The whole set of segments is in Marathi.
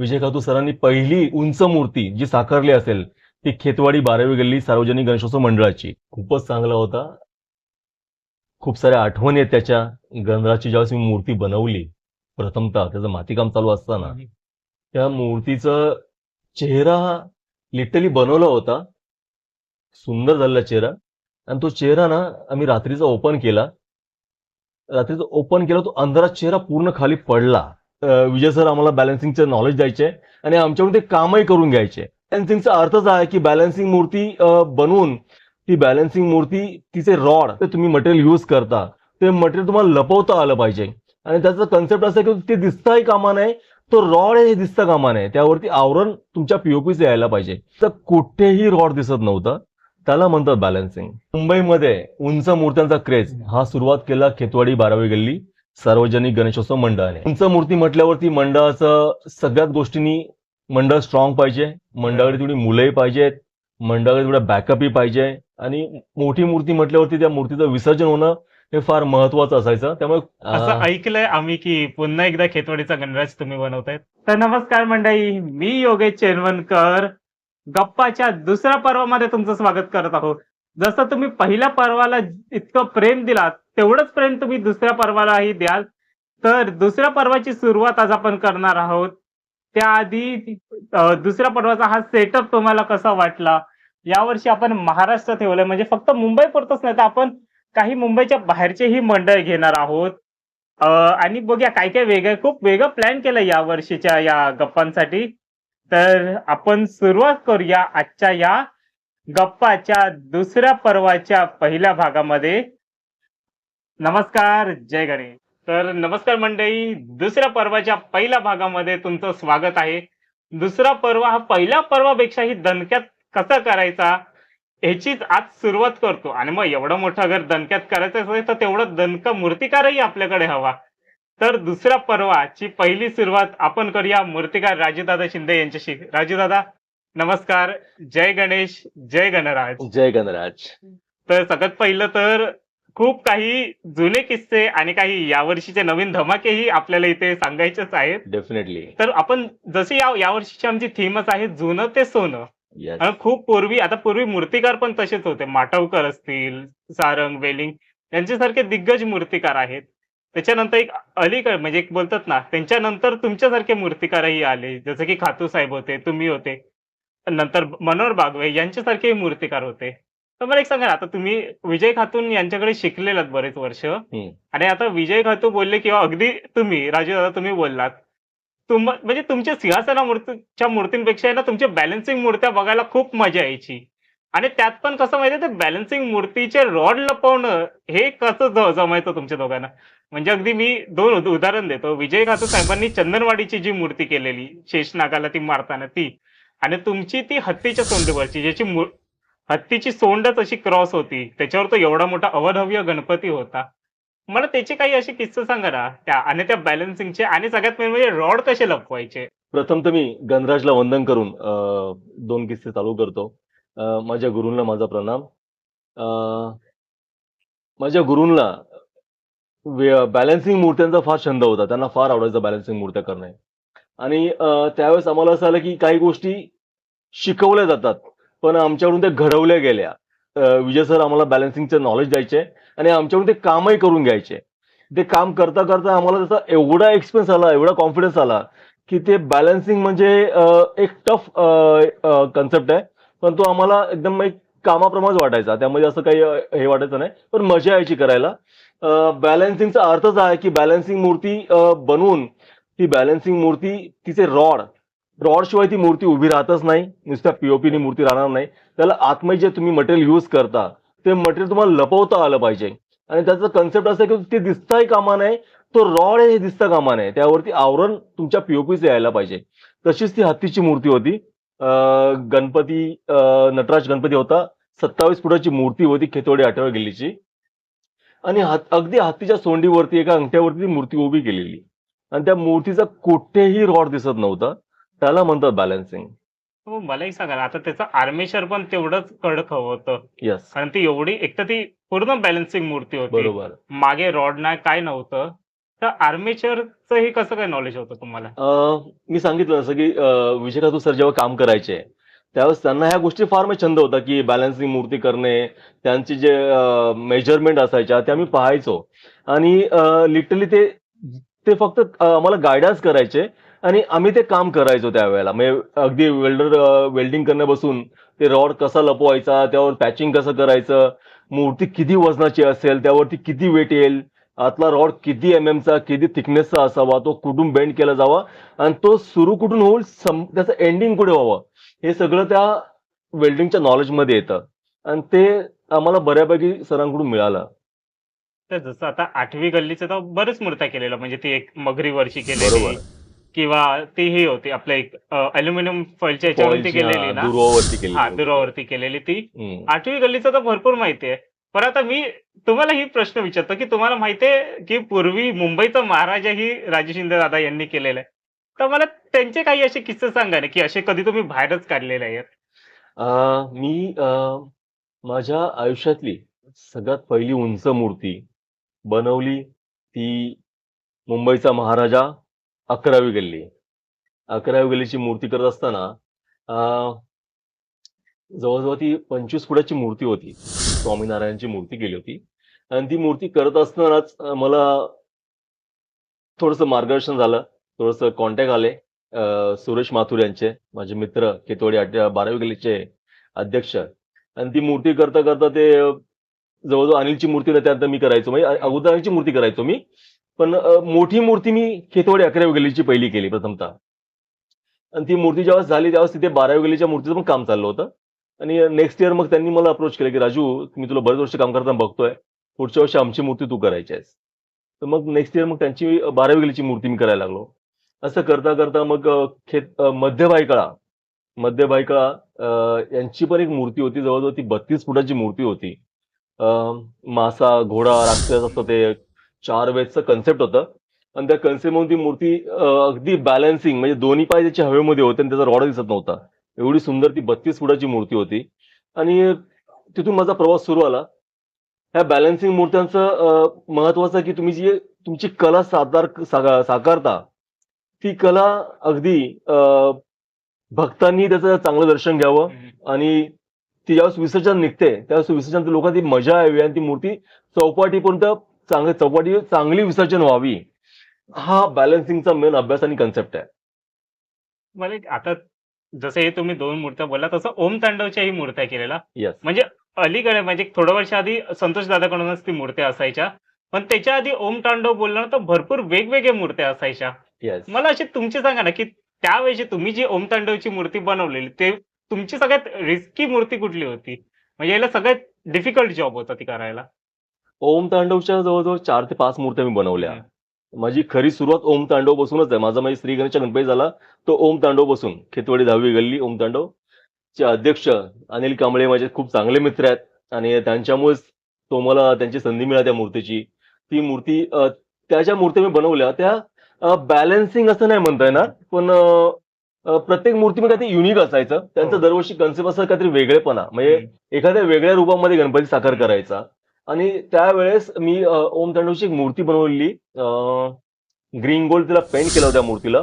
विजय खातू सरांनी पहिली उंच मूर्ती जी साकारली असेल ती खेतवाडी 12वी गल्ली सार्वजनिक गणेशोत्सव मंडळाची. खूपच चांगला होता. खूप साऱ्या आठवणी आहेत त्याच्या. गणराजची ज्यावेळेस मी मूर्ती बनवली प्रथमतः त्याचं मातीकाम चालू असताना त्या मूर्तीचं चेहरा लिटरली बनवला होता. सुंदर झालेला चेहरा. आणि तो चेहरा ना आम्ही रात्रीचा ओपन केला. तो अंधारात चेहरा पूर्ण खाली पडला. विजय सर आम्हाला बॅलन्सिंगचं नॉलेज द्यायचे आणि आमच्याकडून ते कामही करून घ्यायचे. बॅलन्सिंगचा अर्थच आहे की बॅलन्सिंग मूर्ती बनवून ती बॅलन्सिंग मूर्ती तिचे रॉड ते तुम्ही मटेरियल यूज करता ते मटेरियल तुम्हाला लपवता आलं पाहिजे. आणि त्याचा कन्सेप्ट असा की ते दिसताही कामा नये, तो रॉड हे दिसता कामा नये, त्यावरती आवरण तुमच्या पीओपीचे यायला पाहिजे. तर कुठेही रॉड दिसत नव्हता. त्याला म्हणतात बॅलन्सिंग. मुंबईमध्ये उंच मूर्त्यांचा क्रेज हा सुरुवात केला खेतवाडी 12वी गल्ली सार्वजनिक गणेशोत्सव मंडळाने. उंच मूर्ती म्हटल्यावरती मंडळाचं सगळ्याच गोष्टींनी मंडळ स्ट्रॉंग पाहिजे, मंडळाकडे तेवढी मुलंही पाहिजेत, मंडळाकडे तेवढा बॅकअपही पाहिजे आणि मोठी मूर्ती म्हटल्यावरती त्या मूर्तीचं विसर्जन होणं हे फार महत्वाचं असायचं. त्यामुळे असं ऐकलंय आम्ही की पुन्हा एकदा खेतवाडीचा गणराज तुम्ही बनवतायत. तर नमस्कार मंडळी, मी योगेश चेनवनकर गप्पाच्या दुसऱ्या पर्वामध्ये तुमचं स्वागत करत आहोत. जसं तुम्ही पहिल्या पर्वाला इतकं प्रेम दिलात तेवढंच प्रेम तुम्ही दुसऱ्या पर्वालाही द्याल. तर दुसऱ्या पर्वाची सुरुवात आज आपण करणार आहोत. त्याआधी दुसऱ्या पर्वाचा हा सेटअप तुम्हाला कसा वाटला? यावर्षी आपण महाराष्ट्र ठेवलंय, म्हणजे फक्त मुंबई पुरतच नाही तर आपण काही मुंबईच्या बाहेरचेही मंडळ घेणार आहोत. आणि बघूया काय काय खूप वेगळं प्लॅन केलं या वर्षीच्या या गप्पांसाठी. तर आपण सुरुवात करूया आजच्या या गप्पाच्या दुसऱ्या पर्वाच्या पहिल्या भागामध्ये. नमस्कार, जय गणेश. तर नमस्कार मंडळी, दुसऱ्या पर्वाच्या पहिल्या भागामध्ये तुमचं स्वागत आहे. दुसरा पर्व हा पहिल्या पर्वापेक्षाही दणक्यात कसा करायचा ह्याचीच आज सुरुवात करतो. आणि मग एवढं मोठं घर दणक्यात करायचं असेल तर तेवढं दणका मूर्तिकारही आपल्याकडे हवा. तर दुसऱ्या पर्वाची पहिली सुरुवात आपण करूया मूर्तिकार राजूदादा शिंदे यांच्याशी. राजूदादा नमस्कार, जय गणेश, जय गणराज. जय गणराज. तर सगळ्यात पहिलं तर खूप काही जुने किस्से आणि काही यावर्षीचे नवीन धमाकेही आपल्याला इथे सांगायचेच आहेत. डेफिनेटली. तर आपण जशी यावर्षीची आमची थीमच आहे जुनं ते सोनं. Yes. आणि खूप पूर्वी मूर्तिकार पण तसेच होते. माटवकर असतील, सारंग, वेलिंग यांच्यासारखे दिग्गज मूर्तिकार आहेत. त्याच्यानंतर एक अलीकडे म्हणजे एक बोलतात ना, त्यांच्यानंतर तुमच्यासारखे मूर्तिकारही आले, जसं की खातू साहेब होते, तुम्ही होते, नंतर मनोहर बागवे यांच्यासारखे मूर्तिकार होते. तर मला एक सांगा ना, आता तुम्ही विजय खातून यांच्याकडे शिकलेलात बरेच वर्ष आणि आता विजय खातू बोलले किंवा अगदी तुम्ही राजूदादा तुम्ही बोललात, म्हणजे तुमच्या सिंहासना मूर्तींपेक्षा आहे ना तुमच्या बॅलन्सिंग मूर्त्या बघायला खूप मजा यायची. आणि त्यात पण कसं माहितीये, ते बॅलन्सिंग मूर्तीचे रॉड लपवणं हे कसं जमायचं तुमच्या दोघांना. म्हणजे अगदी मी दोन उदाहरण देतो. विजय खातू साहेबांनी चंदनवाडीची जी मूर्ती केलेली शेषनागाला ती मारताना ती, आणि तुमची ती हत्तीच्या सोंडीवरची ज्याची हत्तीची सोंडच अशी क्रॉस होती, त्याच्यावर तो एवढा मोठा अवधव्य गणपती होता. मला त्याचे काही असे किस्से सांगा ना त्या, आणि त्या बॅलन्सिंगचे, आणि सगळ्यात मेन म्हणजे रॉड कसे लपवायचे. प्रथम तर मी गणराजला वंदन करून दोन किस्से चालू करतो. माझ्या गुरूंना माझा प्रणाम. माझ्या गुरूंना बॅलन्सिंग मूर्त्यांचा फार छंद होता. त्यांना फार आवडायचं बॅलन्सिंग मूर्त्या करणे. आणि त्यावेळेस आम्हाला असं आलं की काही गोष्टी शिकवल्या जातात पण आमच्याकडून त्या घडवल्या गेल्या. विजय सर आम्हाला बॅलन्सिंगचं नॉलेज द्यायचे आणि आमच्याकडून ते कामही करून घ्यायचे. ते काम करता करता आम्हाला त्याचा एवढा एक्सपिरियन्स आला, एवढा कॉन्फिडन्स आला की ते बॅलन्सिंग म्हणजे एक टफ कन्सेप्ट आहे, पण तो आम्हाला एकदम एक कामाप्रमाणेच वाटायचा. त्यामध्ये असं काही हे वाटायचं नाही, पण मजा यायची करायला. बॅलन्सिंगचा अर्थच आहे की बॅलन्सिंग मूर्ती बनवून ती बॅलन्सिंग मूर्ती तिचे रॉड शिवाय ती मूर्ती उभी राहतच नाही. नुसत्या पीओपीनी मूर्ती राहणार नाही. त्याला आतमध्ये जे तुम्ही मटेरियल यूज करता ते मटेरियल तुम्हाला लपवता आलं पाहिजे. आणि त्याचं कन्सेप्ट असं की ते दिसताही कामा नये, तो रॉड हे दिसता कामा नये, त्यावरती आवरण तुमच्या पीओपीचे यायला पाहिजे. तशीच ती हत्तीची मूर्ती होती. गणपती नटराज गणपती होता. 27 फुटाची मूर्ती होती खेतवाडी 8व्या गल्लीची. आणि अगदी हत्तीच्या सोंडीवरती एका अंगठ्यावरती ती मूर्ती उभी केलेली आणि त्या मूर्तीचा कुठेही रॉड दिसत नव्हता. त्याला म्हणतात बॅलन्सिंग. हो, मलाही सांगा ना, आता त्याचं आर्मेचर पण तेवढंच कडक हवं होतं. येस, कारण ती एवढी, एक तर ती पूर्ण बॅलन्सिंग मूर्ती होती, बरोबर. मागे रॉड नाही काय नव्हतं. तर आर्मेचरचं हे कसं काय नॉलेज होतं तुम्हाला? मी सांगितलं जसं की विजय ठाकूर सर जेव्हा काम करायचे त्यावेळेस त्यांना ह्या गोष्टी फार म्हणजे छंद होता की बॅलन्सिंग मूर्ती करणे, त्यांची जे मेजरमेंट असायच्या त्या मी पाहायचो आणि लिटरली ते ते फक्त आम्हाला गायडन्स करायचे आणि आम्ही ते काम करायचो त्यावेळेला. म्हणजे अगदी वेल्डिंग करण्यापासून ते रॉड कसा लपवायचा, त्यावर पॅचिंग कसं करायचं, मूर्ती किती वजनाची असेल, त्यावरती किती वेट येईल, आतला रॉड किती चा किती थिकनेसचा असावा, तो कुठून बेंड केला जावा आणि तो सुरू कुठून होईल, त्याचं एंडिंग कुठे व्हावं, हे सगळं त्या वेल्डिंगच्या नॉलेजमध्ये येतं आणि ते आम्हाला बऱ्यापैकी सरांकडून मिळालं. तर जसं आता 8वी गल्लीचं तर बरेच मूर्त्या केलेल्या म्हणजे ती एक मगरीवरची केलेली बरोबर. किंवा ती ही होती आपल्या एक अॅल्युमिनियम फॉइलच्या ह्याच्यावरती फॉइलची केलेली ना? दुर्वावरती केलेली हां, मूर्ती. दुरावरती केलेली ती. हम्म. 8वी गल्लीचं तर भरपूर माहिती आहे. पण आता मी तुम्हाला ही प्रश्न विचारतो, की तुम्हाला माहिती आहे, की पूर्वी मुंबईचा महाराजाही राजे शिंदे दादा यांनी केलेला आहे. तर मला त्यांचे काही असे किस्से सांगा ना, की असे कधी तुम्ही बाहेरच काढलेले आहेत? मी माझ्या आयुष्यातली सगळ्यात पहिली उंच मूर्ती बनवली ती मुंबईचा महाराजा 11वी गल्ली. 11वी गल्लीची मूर्ती करत असताना अं, जवळजवळ ती 25 फुटाची मूर्ती होती. स्वामीनारायणची मूर्ती केली होती आणि ती मूर्ती करत असतानाच मला थोडंसं मार्गदर्शन झालं, थोडंसं कॉन्टॅक्ट आले. सुरेश माथुर यांचे, माझे मित्र, केतवाडी 12वी गल्लीचे अध्यक्ष आणि ती मूर्ती करता करता ते जवळजवळ अनिलची मूर्ती ना त्यानंतर मी करायचो. म्हणजे अगोदर अनिलची मूर्ती करायचो मी. पण मोठी मूर्ती मी खेतवाडी 11वी गल्लीची पहिली केली प्रथमतः. आणि ती मूर्ती जेव्हा झाली त्यावेळेस तिथे 12वी गल्लीच्या मूर्तीचं पण काम चाललं होतं. आणि नेक्स्ट इयर मग त्यांनी मला अप्रोच केलं, की "राजू, मी तुला बरेच वर्ष काम करताना बघतोय. पुढच्या वर्षी आमची मूर्ती तू करायची आहेस." तर मग नेक्स्ट इयर मग त्यांची 12वी गल्लीची मूर्ती मी करायला लागलो. असं करता करता मग मध्य भायखळा यांची पण एक मूर्ती होती. जवळजवळ ती 32 फुटाची मूर्ती होती. अ, मासा, घोडा, राक्षस असं ते 4 वेजचं कन्सेप्ट होतं आणि त्या कन्सेप्टमधून ती मूर्ती अगदी बॅलन्सिंग म्हणजे दोन्ही पाय त्याचे हवेमध्ये होते आणि त्याचा रॉड दिसत नव्हता. एवढी सुंदर ती 32 फुटाची मूर्ती होती आणि तिथून माझा प्रवास सुरू झाला. ह्या बॅलन्सिंग मूर्त्यांचं महत्वाचं की तुम्ही जी तुमची कला साकारता, ती कला अगदी भक्तांनी त्याचं चांगलं दर्शन घ्यावं आणि ती ज्यावेळेस विसर्जन निघते त्यावेळेस विसर्जन लोकांना ती मजा यावी आणि ती मूर्ती चौपाटीपर्यंत चौपाटी चांगली विसर्जन व्हावी. हा बॅलन्सिंगचा मेन अभ्यास आणि कन्सेप्ट आहे. मला एक आता जसं हे तुम्ही 2 मूर्त्या बोलला तसं ओम तांडवच्याही मूर्त्या केलेल्या. येस. म्हणजे अलीकडे म्हणजे थोड्या वर्ष आधी संतोष दादाकडूनच ती मूर्त्या असायच्या. पण त्याच्या आधी ओम तांडव बोलला तर भरपूर वेगवेगळ्या मूर्त्या असायच्या. येस. मला अशी तुमची सांगा ना, की त्यावेळी तुम्ही जी ओम तांडवची मूर्ती बनवलेली ते तुमची सगळ्यात रिस्की मूर्ती कुठली होती? म्हणजे याला सगळ्यात डिफिकल्ट जॉब होता ती करायला? ओम तांडवच्या जवळजवळ 4 ते 5 मूर्त्या मी बनवल्या. माझी खरी सुरुवात ओम तांडव बसूनच आहे. माझा म्हणजे श्री गणेशचा गणपती झाला तो ओम तांडव बसून. खेतवाडी 10वी गल्ली ओम तांडव चे अध्यक्ष अनिल कांबळे माझे खूप चांगले मित्र आहेत आणि त्यांच्यामुळेच मला त्यांची संधी मिळाली त्या मूर्तीची. ती मूर्ती त्या ज्या मूर्त्या मी बनवल्या त्या बॅलन्सिंग असं नाही म्हणता येणार, पण प्रत्येक मूर्तीमध्ये काहीतरी युनिक असायचं. त्यांचं हो. दरवर्षी कन्सेप्ट असं काहीतरी वेगळेपणा म्हणजे एखाद्या वेगळ्या रूपामध्ये गणपती साकार करायचा. आणि त्यावेळेस मी ओम तांडवची एक मूर्ती बनवलेली. ग्रीन गोल्ड तिला पेंट केलं होतं त्या मूर्तीला.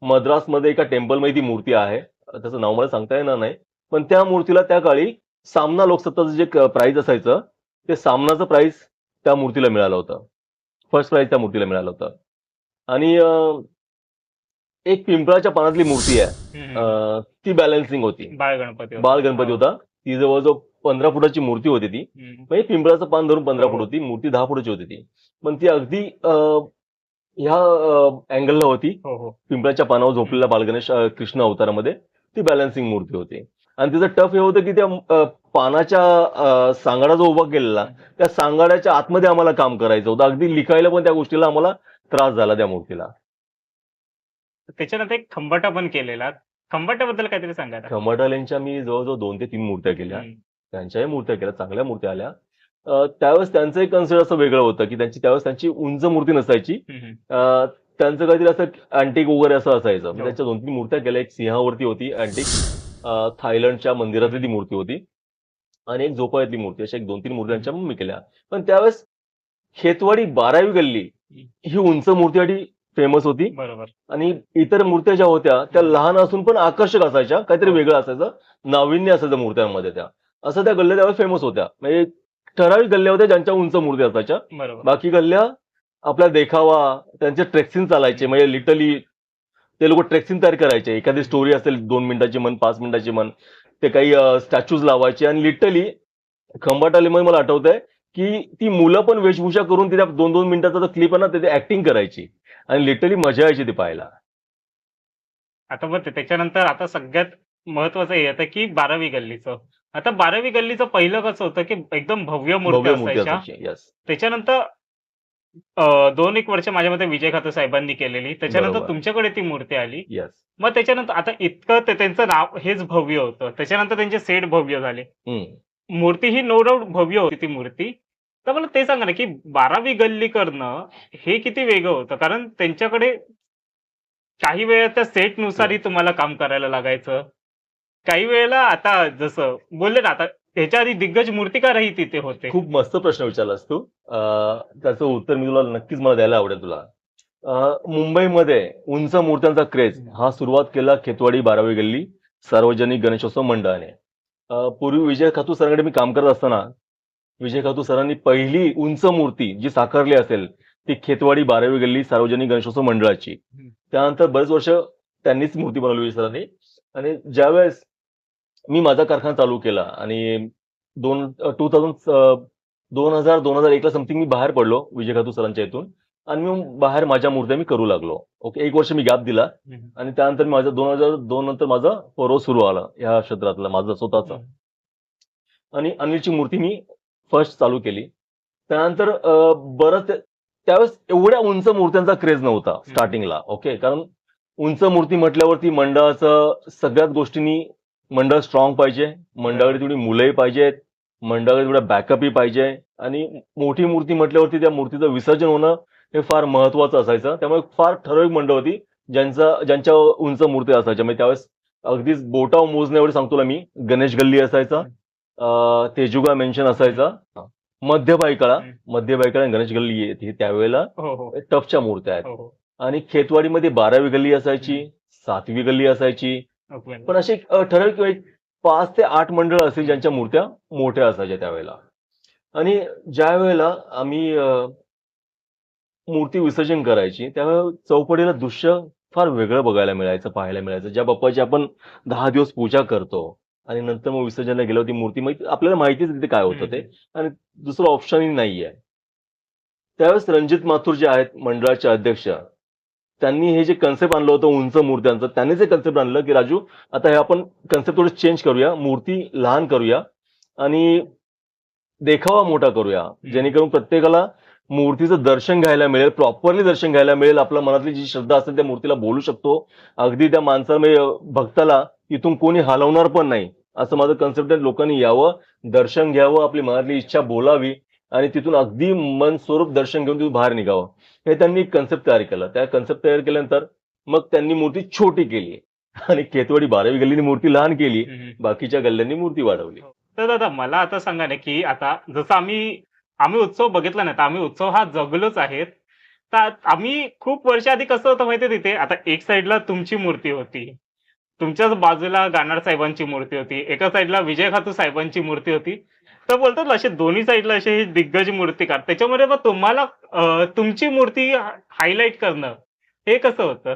मद्रासमध्ये एका टेम्पलमध्ये ती मूर्ती आहे. त्याचं नाव मला सांगता येणार नाही. पण त्या मूर्तीला त्या काळी सामना लोकसत्ताचं जे प्राइज असायचं ते सामनाचं प्राइज त्या मूर्तीला मिळालं होतं. फर्स्ट प्राइज त्या मूर्तीला मिळालं होतं. आणि एक पिंपळाच्या पानातली मूर्ती आहे. ती बॅलन्सिंग होती. बाळ गणपती होता. बाल गणपती होता. ती जवळजवळ 15 फुटाची मूर्ती होती ती. म्हणजे पिंपळाचं पान धरून 15 फूट होती. मूर्ती 10 फुटाची होती ती. पण ती अगदी ह्या अँगलला होती. हो, हो. पिंपळाच्या पानावर झोपलेला बालगणेश कृष्ण अवतारामध्ये ती बॅलन्सिंग मूर्ती होती. आणि तिचं टफ हे होतं की त्या पानाच्या सांगाडा जो उभा केलेला त्या सांगाड्याच्या आतमध्ये आम्हाला काम करायचं होतं. अगदी लिखायला पण त्या गोष्टीला आम्हाला त्रास झाला त्या मूर्तीला. त्याच्यानंतर एक खंबाटा पण केलेला. खंबाट्याबद्दल काहीतरी सांगा ना? खंबाटाल्यांच्या मी जवळजवळ 2 ते 3 मूर्त्या केल्या. हं. त्यांच्याही मूर्त्या केल्या, चांगल्या मूर्त्या आल्या. त्यावेळेस त्यांचं एक कन्सेप्ट असं वेगळं होतं की त्यावेळेस त्यांची उंच मूर्ती नसायची. त्यांचं काहीतरी असं अँटिक वगैरे असं असायचं. मी त्यांच्या 2-3 मूर्त्या केल्या. एक सिंहावरती होती अँटिक, थायलंडच्या मंदिरातली ती मूर्ती होती आणि एक झोपाळ्यातली मूर्ती. अशा एक 2-3 मूर्त्यांच्या मी केल्या. पण त्यावेळेस खेतवाडी 12वी गल्ली ही उंच मूर्तीसाठी फेमस होती. बरोबर. आणि इतर मूर्त्या ज्या होत्या त्या लहान असून पण आकर्षक असायच्या, काहीतरी हो. वेगळं असायचं, नाविन्य असायचं मूर्त्यांमध्ये त्या. असं त्या गल्ल्या त्यावेळेस फेमस होत्या. म्हणजे ठराविक गल्ल्या होत्या ज्यांच्या उंच मूर्ती असायच्या. बरोबर. बाकी गल्ल्या आपला देखावा, त्यांचे ट्रेक्सिंग चालायचे. म्हणजे लिटरली ते लोक ट्रेक्सिंग तयार करायचे. एखादी स्टोरी असेल 2 मिनिटाची म्हण, 5 मिनिटाची म्हण, ते काही स्टॅच्यूज लावायचे आणि लिटरली खंबाटालीमध्ये मला आठवतंय, की ती मुलं पण वेशभूषा करून तिथे 2-2 मिनिटाचा क्लिप आहे ना, तिथे ऍक्टिंग करायची आणि लिटरली मजा यायची ती पाहायला. आता मग त्याच्यानंतर आता सगळ्यात महत्वाचं हे येतं, की 12वी गल्लीचं. आता 12वी गल्लीचं पहिलं कसं होतं, की एकदम भव्य मूर्त्या भव्य मूर्ती असायच्या. असायची. येस. त्याच्यानंतर 2-1 वर्ष माझ्या मते विजय खातो साहेबांनी केलेली. त्याच्यानंतर बरोबर. तुमच्याकडे ती मूर्ती आली. येस. मग त्याच्यानंतर आता इतकं त्यांचं नाव हेच भव्य होतं. त्याच्यानंतर त्यांचे सेट भव्य झाले. मूर्ती ही नो डाऊट भव्य होती ती मूर्ती. तर मला ते सांगा ना, की 12वी गल्ली करणं हे किती वेगळं होतं? कारण त्यांच्याकडे काही वेळा त्या सेटनुसारही तुम्हाला काम करायला लागायचं. काही वेळेला आता जसं बोलले ना, आता ह्याच्या आधी दिग्गज मूर्तिकारही तिथे होते. खूप मस्त प्रश्न विचारलास तू. त्याचं उत्तर मी तुला नक्कीच मला द्यायला आवडेल तुला. मुंबईमध्ये उंच मूर्त्यांचा क्रेज हा सुरुवात केला खेतवाडी 12वी गल्ली सार्वजनिक गणेशोत्सव मंडळाने. पूर्वी विजय खातू सरांकडे मी काम करत असताना विजय खातू सरांनी पहिली उंच मूर्ती जी साकारली असेल ती खेतवाडी 12वी गल्ली सार्वजनिक गणेशोत्सव मंडळाची. त्यानंतर बरेच वर्ष त्यांनीच मूर्ती बनवली विजय सरांनी. आणि ज्यावेळेस मी माझा कारखाना चालू केला आणि 2001 ला समथिंग मी बाहेर पडलो विजय खातू सरांच्या इथून आणि मी बाहेर माझ्या मूर्त्या मी करू लागलो. ओके, 1 वर्ष मी गॅप दिला आणि त्यानंतर माझं 2002 नंतर माझा पर्व सुरू आला या क्षेत्रातला माझा स्वतःचा. आणि अनिलची मूर्ती मी फर्स्ट चालू केली. त्यानंतर बरंच त्यावेळेस एवढ्या उंच मूर्त्यांचा क्रेज नव्हता स्टार्टिंगला. ओके, कारण उंच मूर्ती म्हटल्यावरती मंडळाचं सगळ्याच गोष्टींनी मंडळ स्ट्रॉंग पाहिजे, मंडळाकडे तेवढी मुलंही पाहिजेत, मंडळाकडे तेवढा बॅकअपही पाहिजे आणि मोठी मूर्ती म्हटल्यावरती त्या मूर्तीचं विसर्जन होणं हे फार महत्वाचं असायचं. त्यामुळे फार ठराविक मंडळ होती ज्यांच्या उंच मूर्ती असायच्या. म्हणजे त्यावेळेस अगदीच बोटावर मोजण्या एवढं सांगतो तुला मी, गणेश गल्ली असायचा, तेजुगा मेन्शन असायचा, मध्य बायकाळा आणि गणेश गल्ली ही त्यावेळेला हो, हो. टफच्या मूर्त्या आहेत. हो, हो. आणि खेतवाडीमध्ये 12वी गल्ली असायची, 7वी गल्ली असायची. पण असे ठराविक 5 ते 8 मंडळ असतील ज्यांच्या मूर्त्या मोठ्या असायच्या त्यावेळेला. आणि ज्या वेळेला आम्ही मूर्ती विसर्जन करायची त्यावेळेला चौपडीला दृश्य फार वेगळं बघायला मिळायचं, पाहायला मिळायचं. ज्या बाप्पाची आपण 10 दिवस पूजा करतो आणि नंतर मग विसर्जनला गेलो ती मूर्ती आपल्याला माहितीच तिथे काय होतं ते आणि दुसरं ऑप्शनही नाहीये. त्यावेळेस रणजित माथुर जे आहेत मंडळाचे अध्यक्ष, त्यांनी हे जे कन्सेप्ट आणलं होतं उंच मूर्त्यांचं, त्यांनीच हे कन्सेप्ट आणलं की राजू आता हे आपण कन्सेप्ट थोडं चेंज करूया, मूर्ती लहान करूया आणि देखावा मोठा करूया, जेणेकरून प्रत्येकाला मूर्तीचं दर्शन घ्यायला मिळेल, प्रॉपरली दर्शन घ्यायला मिळेल. आपल्या मनातली जी श्रद्धा असेल त्या मूर्तीला बोलू शकतो. अगदी त्या माणसाला भक्ताला इथून कोणी हलवणार पण नाही, असं माझं कन्सेप्ट आहे. लोकांनी यावं, दर्शन घ्यावं, आपली मनातली इच्छा बोलावी आणि तिथून अगदी मन स्वरूप दर्शन घेऊन तिथून बाहेर निघावं. हे त्यांनी कन्सेप्ट तयार केलं. त्या कन्सेप्ट तयार केल्यानंतर मग त्यांनी मूर्ती छोटी केली आणि खेतवाडी 12वी गल्लीने मूर्ती लहान केली, बाकीच्या गल्ल्यांनी मूर्ती वाढवली. तर दादा मला आता सांगा ना, की आता जसं आम्ही उत्सव बघितला नाही, तर आम्ही उत्सव हा जगलोच आहेत. तर आम्ही खूप वर्ष आधी कसं होतं माहितीये तिथे, आता एक साईडला तुमची मूर्ती होती, तुमच्याच बाजूला गानार साहेबांची मूर्ती होती, एका साईडला विजय खातू साहेबांची मूर्ती होती. तर बोलतात ना, असे दोन्ही साईडला असे हे दिग्गज मूर्तिकार. त्याच्यामध्ये मग तुम्हाला तुमची मूर्ती हायलाइट करणं हे कसं होतं?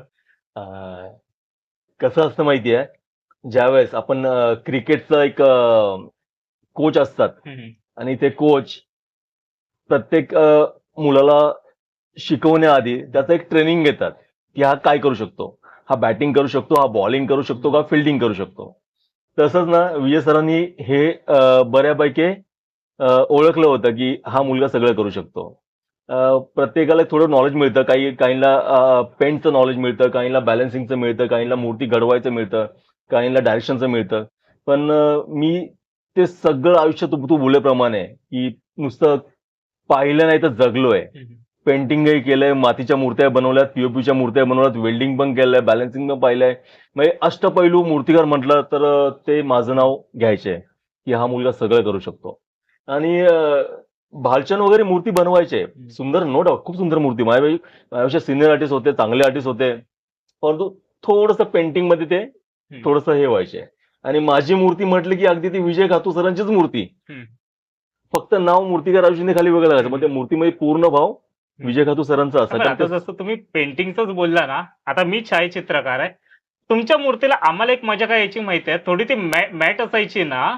अं, कसं असतं माहितीये, ज्यावेळेस आपण क्रिकेटचं एक कोच असतात आणि ते कोच प्रत्येक मुलाला शिकवण्याआधी त्याचं एक ट्रेनिंग घेतात की हा काय करू शकतो, हा बॅटिंग करू शकतो, हा बॉलिंग करू शकतो का फिल्डिंग करू शकतो. तसंच ना विजय सरांनी हे बऱ्यापैकी ओळखलं होतं की हा मुलगा सगळं करू शकतो. प्रत्येकाला थोडं नॉलेज मिळतं, काहींना पेंटचं नॉलेज मिळतं, काहींना बॅलन्सिंगचं मिळतं, काहींना मूर्ती घडवायचं मिळतं, काहींना डायरेक्शनचं मिळतं. पण मी ते सगळं आयुष्य तू बोलल्याप्रमाणे की नुसतं पाहिलं नाही तर जगलोय. पेंटिंगही केलंय, मातीच्या मूर्त्या बनवल्यात, पीओपीच्या मूर्त्या बनवल्यात, वेल्डिंग पण केलंय, बॅलन्सिंग पण पाहिलंय. म्हणजे अष्टपैलू मूर्तिकार म्हटलं तर ते माझं नाव घ्यायचंय की हा मुलगा सगळं करू शकतो. आणि भालचंद वगैरे मूर्ती बनवायचे, सुंदर, नो डाऊट, खूप सुंदर मूर्ती. माझ्यापेक्षा सिनियर आर्टिस्ट होते, चांगले आर्टिस्ट होते, परंतु थोडंसं पेंटिंग मध्ये ते थोडंसं हे व्हायचे. आणि माझी मूर्ती म्हटली की अगदी ती विजय खातू सरांचीच मूर्ती, फक्त नाव मूर्तिकार राजू शिंदे खाली वेगळं लागायचं, पण त्या मूर्तीमध्ये पूर्ण भाव विजय खातू सरांचा पण असायचा. आता जसं तुम्ही पेंटिंगच बोलला ना, आता मी छायाचित्रकार आहे. तुमच्या मूर्तीला आम्हाला एक मजा काय यायची माहिती आहे, थोडी ती मॅट असायची ना,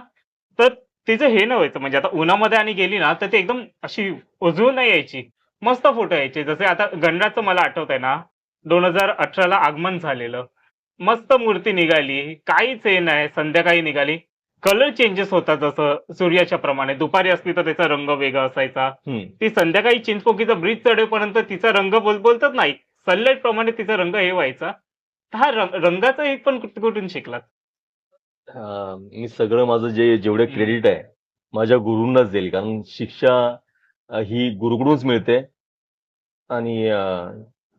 तर तिचं हे न व्हायचं, म्हणजे आता उन्हामध्ये आणि गेली ना तर ती एकदम अशी उजळून नाही यायची, मस्त फोटो यायचे. जसे आता गणराजचं मला आठवत आहे ना, 2018ला आगमन झालेलं, मस्त मूर्ती निघाली, काहीच हे नाही, संध्याकाळी निघाली, कलर चेंजेस होतात जसं सूर्याच्या प्रमाणे, दुपारी असली तर त्याचा रंग वेगळा असायचा, ती संध्याकाळी चिंचपोकीचा ब्रिज चढेपर्यंत तिचा रंग बोलतात नाही, सनलाईट प्रमाणे तिचा रंग हे व्हायचा. हा रंगाचा एक पण कुठून शिकलात? मी सगळं माझं जेवढे क्रेडिट आहे माझ्या गुरूंनाच देईल, कारण शिक्षा ही गुरुकडूनच मिळते. आणि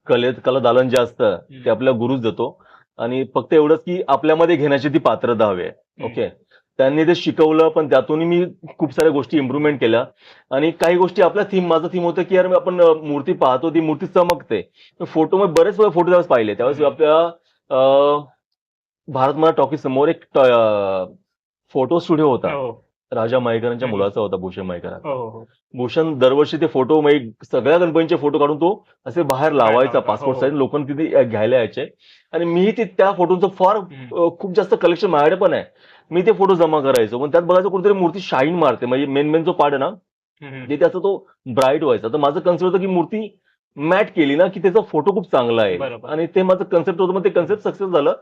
कला दालन जे असतं ते आपल्या गुरुच देतो. आणि फक्त एवढंच की आपल्यामध्ये घेण्याची ती पात्रता हवी आहे. ओके, त्यांनी ते शिकवलं, पण त्यातून मी खूप साऱ्या गोष्टी इम्प्रुव्हमेंट केल्या. आणि काही गोष्टी आपल्या माझं थीम होतं की यार आपण मूर्ती पाहतो, ती मूर्ती चमकते. फोटो मध्ये बरेच फोटो त्यावेळेस पाहिले, त्यावेळेस आपल्या भारतमाला टॉकीज समोर एक फोटो स्टुडिओ होता, राजा मयेकरांच्या मुलाचा होता, भूषण मयेकर. भूषण दरवर्षी ते फोटो, सगळ्या गणपतींचे फोटो काढून तो असे बाहेर लावायचा पासपोर्ट साईज, लोकांना तिथे घ्यायला यायचे. आणि मीही त्या फोटोचं फार खूप जास्त कलेक्शन माझ्याकडे पण आहे. मी ते फोटो जमा करायचो, पण त्यात बघायचं कुठेतरी मूर्ती शाईन मारते, म्हणजे मेन जो पार्ट आहे ना, जे त्याचा तो ब्राईट व्हायचा. तर माझं कन्सेप्ट होतं की मूर्ती मॅट केली ना की त्याचा फोटो खूप चांगला आहे. आणि ते माझं कन्सेप्ट होतं, मग ते कन्सेप्ट सक्सेस झालं.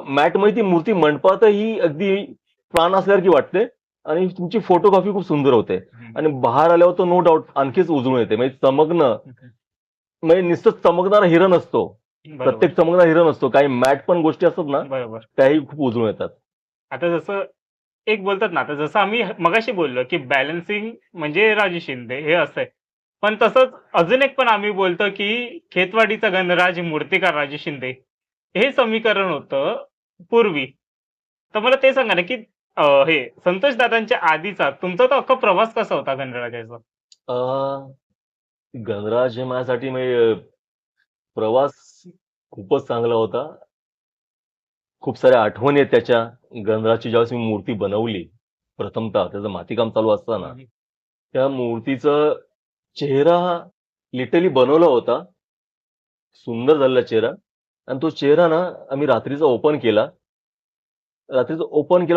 मॅटमध्ये ती मूर्ती मंडपातही अगदी प्राण असल्यासारखी वाटते आणि तुमची फोटोग्राफी खूप सुंदर होते. आणि बाहेर आल्यावर तर नो डाऊट आणखीच उजळून येते, म्हणजे चमकणं, म्हणजे नुसतं चमकणारा हिरा नसतो, प्रत्येक चमकणारा हिरा नसतो, काही मॅट पण गोष्टी असतात ना, त्याही खूप उजळून येतात. आता जसं एक बोलतात ना, आता जसं आम्ही मगाशी बोललो की बॅलन्सिंग म्हणजे राजू शिंदे हे असं आहे, पण तसंच अजून एक पण आम्ही बोलतो की खेतवाडीचा गणराज मूर्तिकार राजू शिंदे, हे समीकरण होतं पूर्वी. तर मला ते सांगा ना की हे संतोष दादांच्या आधीचा तुमचा तो अख्खा प्रवास कसा होता गणराजाचा? गणराज हे माझ्यासाठी म्हणजे प्रवास खूपच चांगला होता. खूप साऱ्या आठवणी आहेत त्याच्या. गणराजची ज्यावेळेस मी मूर्ती बनवली प्रथमतः, त्याचं मातीकाम चालू असताना, त्या मूर्तीचा चेहरा लिटरली बनवला होता, सुंदर झालेला चेहरा. आणि तो चेहरा ना आम्ही रात्रीचा ओपन केला,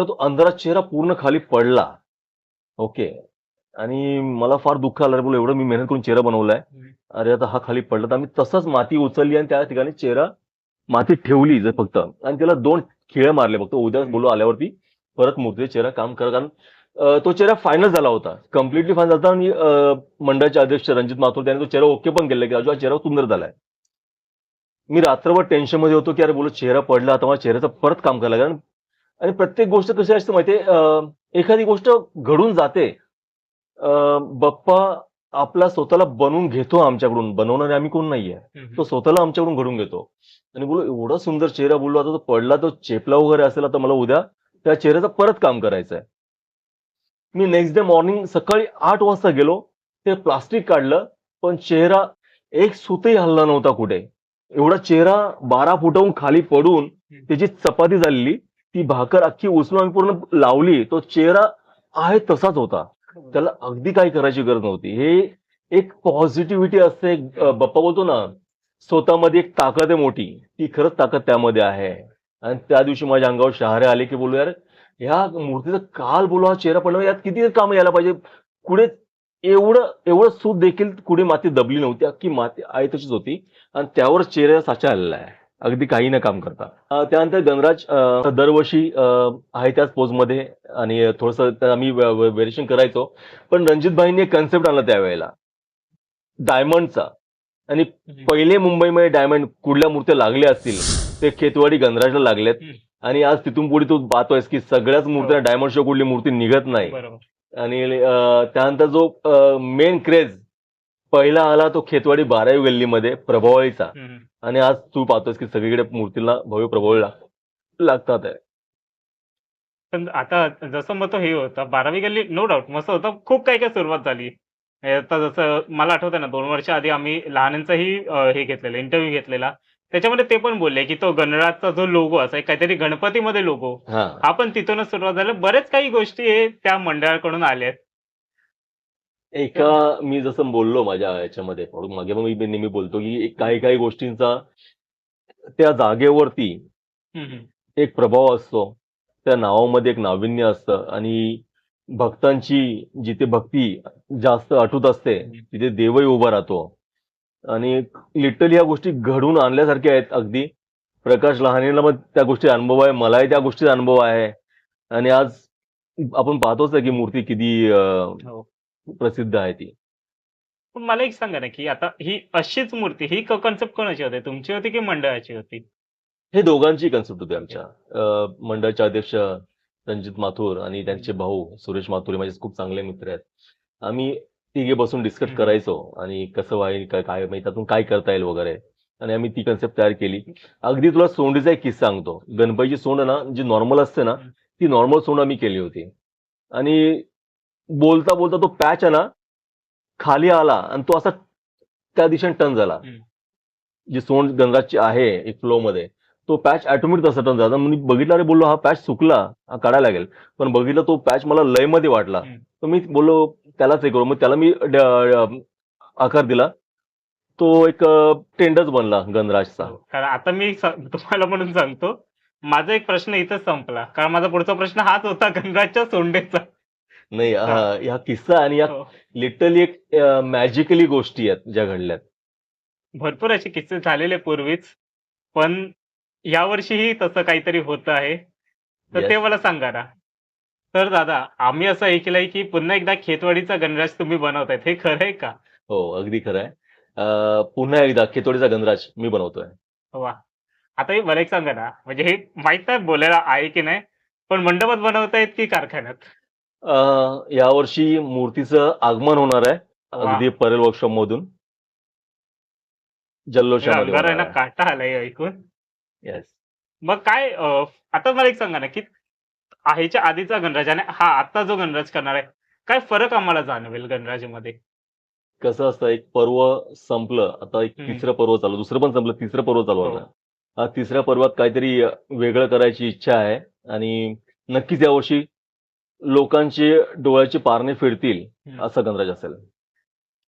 तो अंधारात चेहरा पूर्ण खाली पडला. ओके, आणि मला फार दुःख आलं, बोल एवढं मी मेहनत करून चेहरा बनवलाय, अरे आता हा खाली पडला. तर आम्ही तसंच माती उचलली आणि त्या ठिकाणी चेहरा मातीत ठेवली फक्त, आणि त्याला 2 खिळे मारले फक्त. उद्या बोलू आल्यावरती परत मूर्तीचा चेहरा काम कर, कारण तो चेहरा फायनल झाला होता, कम्प्लिटली फायनल झाला. आणि मंडळाचे अध्यक्ष रणजित माथुर त्यांनी तो चेहरा ओके पण केला की राजू हा चेहरा सुंदर झालाय. मी रात्रभर टेन्शन मध्ये होतो की अरे बोलू चेहरा पडला, आता मला चेहऱ्याचं परत काम करायला लागेल. आणि प्रत्येक गोष्ट कशी असते माहितीये, एखादी गोष्ट घडून जाते, बाप्पा आपला स्वतःला बनवून घेतो आमच्याकडून, बनवणारे आम्ही कोण नाहीये, तो स्वतःला आमच्याकडून घडून घेतो. आणि बोलू एवढा सुंदर चेहरा, बोललो आता तो पडला, तो चेपला वगैरे असेल, आता मला उद्या त्या चेहऱ्याचं परत काम करायचंय. मी नेक्स्ट डे मॉर्निंग सकाळी 8 वाजता गेलो, ते प्लास्टिक काढलं, पण चेहरा एक सूतही हलला नव्हता कुठे. एवढा चेहरा 12 फुटाहून खाली पडून त्याची चपाती झालेली, ती भाकर अख्खी उचलून आम्ही पूर्ण लावली, तो चेहरा आहे तसाच होता. त्याला अगदी काही करायची गरज नव्हती. हे एक पॉझिटिव्हिटी असते. बाप्पा बोलतो ना, स्वतःमध्ये एक ताकद आहे मोठी, ती खरंच ताकद त्यामध्ये आहे. आणि त्या दिवशी माझ्या अंगावर शहारे आले की बोलू यार, ह्या मूर्तीचा काल बोलू हा चेहरा पडला, यात किती काम यायला पाहिजे. कुठे एवढं सूत देखील कुठे माती दबली नव्हती, अख्खी माती आहे तशीच होती, आणि त्यावर चेहऱ्याचा साचा आलेला आहे, अगदी काही न काम करता. त्यानंतर गणराज दरवर्षी आहे त्याच पोजमध्ये, आणि थोडंसं आम्ही व्हेरिएशन करायचो. पण रणजितभाईंनी एक कन्सेप्ट आणला त्यावेळेला डायमंडचा. आणि पहिले मुंबईमध्ये डायमंड कुठल्या मूर्त्या लागल्या असतील ते खेतवाडी गणराजला लागल्यात. आणि आज तिथून पुढे तू पाहतोयस की सगळ्याच मूर्त्या डायमंड शिवाय कुठली मूर्ती निघत नाही. आणि त्यानंतर जो मेन क्रेज पहिला आला तो खेतवाडी 12वी गल्लीमध्ये प्रभावळीचा. आणि आज तू पाहतोस की सगळीकडे मूर्तीला भव्य प्रभावळी लागतात आहे. पण आता जसं मग तो हे होतं 12वी गल्ली, नो डाऊट मस्त होतं, खूप काय काय सुरुवात झाली. आता जसं मला आठवतंय ना 2 वर्ष आधी आम्ही लहानांचाही हे घेतलेलं इंटरव्ह्यू घेतलेला. त्याच्यामध्ये ते पण बोलले, की तो गणराजचा जो लोगो असा काहीतरी गणपतीमध्ये लोगो, हा हा पण तिथूनच सुरुवात झाला. बरेच काही गोष्टी हे त्या मंडळाकडून आल्या आहेत. एका मी जसं बोललो माझ्या याच्यामध्ये मागे मग मी नेहमी बोलतो की काही काही गोष्टींचा त्या जागेवरती हं, हं. एक प्रभाव असतो. त्या नावामध्ये एक नाविन्य असतं आणि भक्तांची जिथे भक्ती जास्त अटूट असते तिथे देवही उभा राहतो. आणि लिटरली ह्या गोष्टी घडवून आणल्यासारख्या आहेत अगदी. प्रकाश लहानेला मग त्या गोष्टी अनुभव आहे, मलाही त्या गोष्टीचा अनुभव आहे. आणि आज आपण पाहतोच आहे की मूर्ती किती हो. प्रसिद्ध आहे ती. पण मला एक सांगा ना, की आता ही अशीच मूर्ती ही कन्सेप्ट कोणाची होती? तुमची होती की मंडळाची होती? हे दोघांची कन्सेप्ट होती आमच्या. मंडळाचे अध्यक्ष रणजित माथुर आणि त्यांचे भाऊ सुरेश माथुर हे माझे खूप चांगले मित्र आहेत. आम्ही तिघे बसून डिस्कस हं. करायचो आणि कसं व्हाईल काय म्हणजे त्यातून काय करता येईल वगैरे. आणि आम्ही ती कन्सेप्ट तयार केली. अगदी तुला सोंडीचा एक किस्सा सांगतो. गणपतीची सोंड ना जी नॉर्मल असते ना, ती नॉर्मल सोंड आम्ही केली होती. आणि बोलता बोलता तो पॅच आहे ना खाली आला आणि तो असा त्या दिशेने टर्न झाला. जी सोंड गणराजची आहे एक फ्लो मध्ये, तो पॅच ऑटोमॅटिक तसा टर्न झाला. मी बघितला, अरे बोललो हा पॅच सुकला, हा काढायला लागेल. पण बघितलं तो पॅच मला लय मध्ये वाटला. तर मी बोललो त्यालाच हे करू. मग त्याला मी आकार दिला. तो एक टेंडच बनला गणराजचा. हो. कारण आता मी तुम्हाला म्हणून सांगतो, माझा एक प्रश्न इथंच संपला. कारण माझा पुढचा प्रश्न हाच होता गणराजच्या सोंडेचा. नाही हां. ह्या किस्सा आणि या हो. लिटरली एक मॅजिकली गोष्टी आहेत ज्या घडल्यात. भरपूर असे किस्से झालेले पूर्वीच, पण यावर्षीही तसं काहीतरी होतं आहे. तर ते येस. मला सांगा ना. तर दादा, आम्ही असं ऐकलंय, की पुन्हा एकदा खेतवाडीचा गणराज तुम्ही बनवतायत. हे खरं आहे का? हो, अगदी खरं आहे. पुन्हा एकदा खेतोडीचा गणराज मी बनवतोय. वाह! आता हे मला एक सांगा ना, म्हणजे हे माहीत नाही बोलायला आहे की नाही, पण मंडपात बनवतायत की कारखान्यात? यावर्षी मूर्तीचं आगमन होणार आहे. वाह! अगदी परेल वर्कशॉप मधून म्हणजे जल्लोषामध्ये अंगावर आहे होणार ना आहे. काटा आलाय हे ऐकून. येस. मग काय आता मला एक सांगा ना, की ह्याच्या आधीचा गणराज आणि हा आता जो गणराज करणार आहे, काय फरक आम्हाला जाणवेल गणराजामध्ये? कसं असतं, एक पर्व संपलं, आता एक हं, तिसरं पर्व चालू, दुसरं पण संपलं, तिसरं पर्व चालू हो. होणार. हा तिसऱ्या पर्वात काहीतरी वेगळं करायची इच्छा आहे. आणि नक्कीच यावर्षी लोकांचे डोळ्याचे पारणे फिरतील हं. असं गणराज असेल.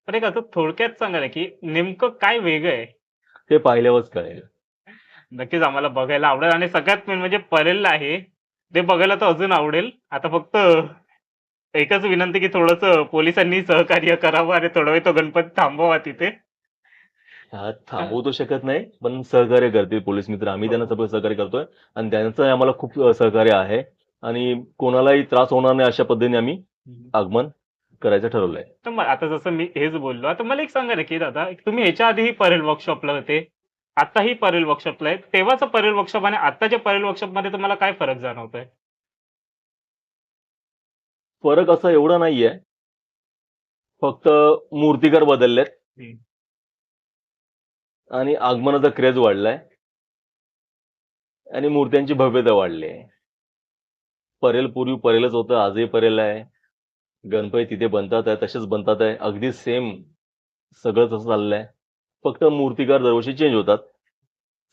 पण एक असं थोडक्यात सांगा ना, की नेमकं काय वेगळं आहे? ते पाहिल्यावरच कळेल. नक्कीच आम्हाला बघायला आवडेल आणि सगळ्यात मेन म्हणजे परेलला आहे. ते बघायला तर अजून आवडेल. आता फक्त एकच विनंती, की थोडंसं पोलिसांनी सहकार्य करावं आणि थोडा वेळ तो गणपती थांबवावा तिथे. हा थांबवू तर शकत नाही, पण सहकार्य करतील पोलीस मित्र. आम्ही त्यांना हो. सगळं सहकार्य करतोय आणि त्यांचं आम्हाला खूप सहकार्य आहे. आणि कोणालाही त्रास होणार नाही अशा पद्धतीने आम्ही हं. आगमन करायचं ठरवलंय. तर मग आता जसं मी हेच बोललो. आता मला एक सांगा ना, की दादा तुम्ही ह्याच्या आधीही परेल वर्कशॉपला होते. आत्ताही परेल वर्कशॉपला आहे. तेव्हाचा परेल वर्कशॉप आणि आत्ताच्या परेल वर्कशॉपमध्ये तुम्हाला काय फरक जाणवतोय? फरक असा एवढा नाहीये, फक्त मूर्तिकार बदललेत हं. आणि आगमनाचा क्रेज वाढलाय आणि मूर्त्यांची भव्यता वाढली आहे. परेल पूर्वी परेलच होतं, आजही परेल आहे. गणपती तिथे बनतात आहे, तसेच बनतात आहे. अगदी सेम सगळं तसं चाललंय. फक्त मूर्तिकार दरवर्षी चेंज होतात.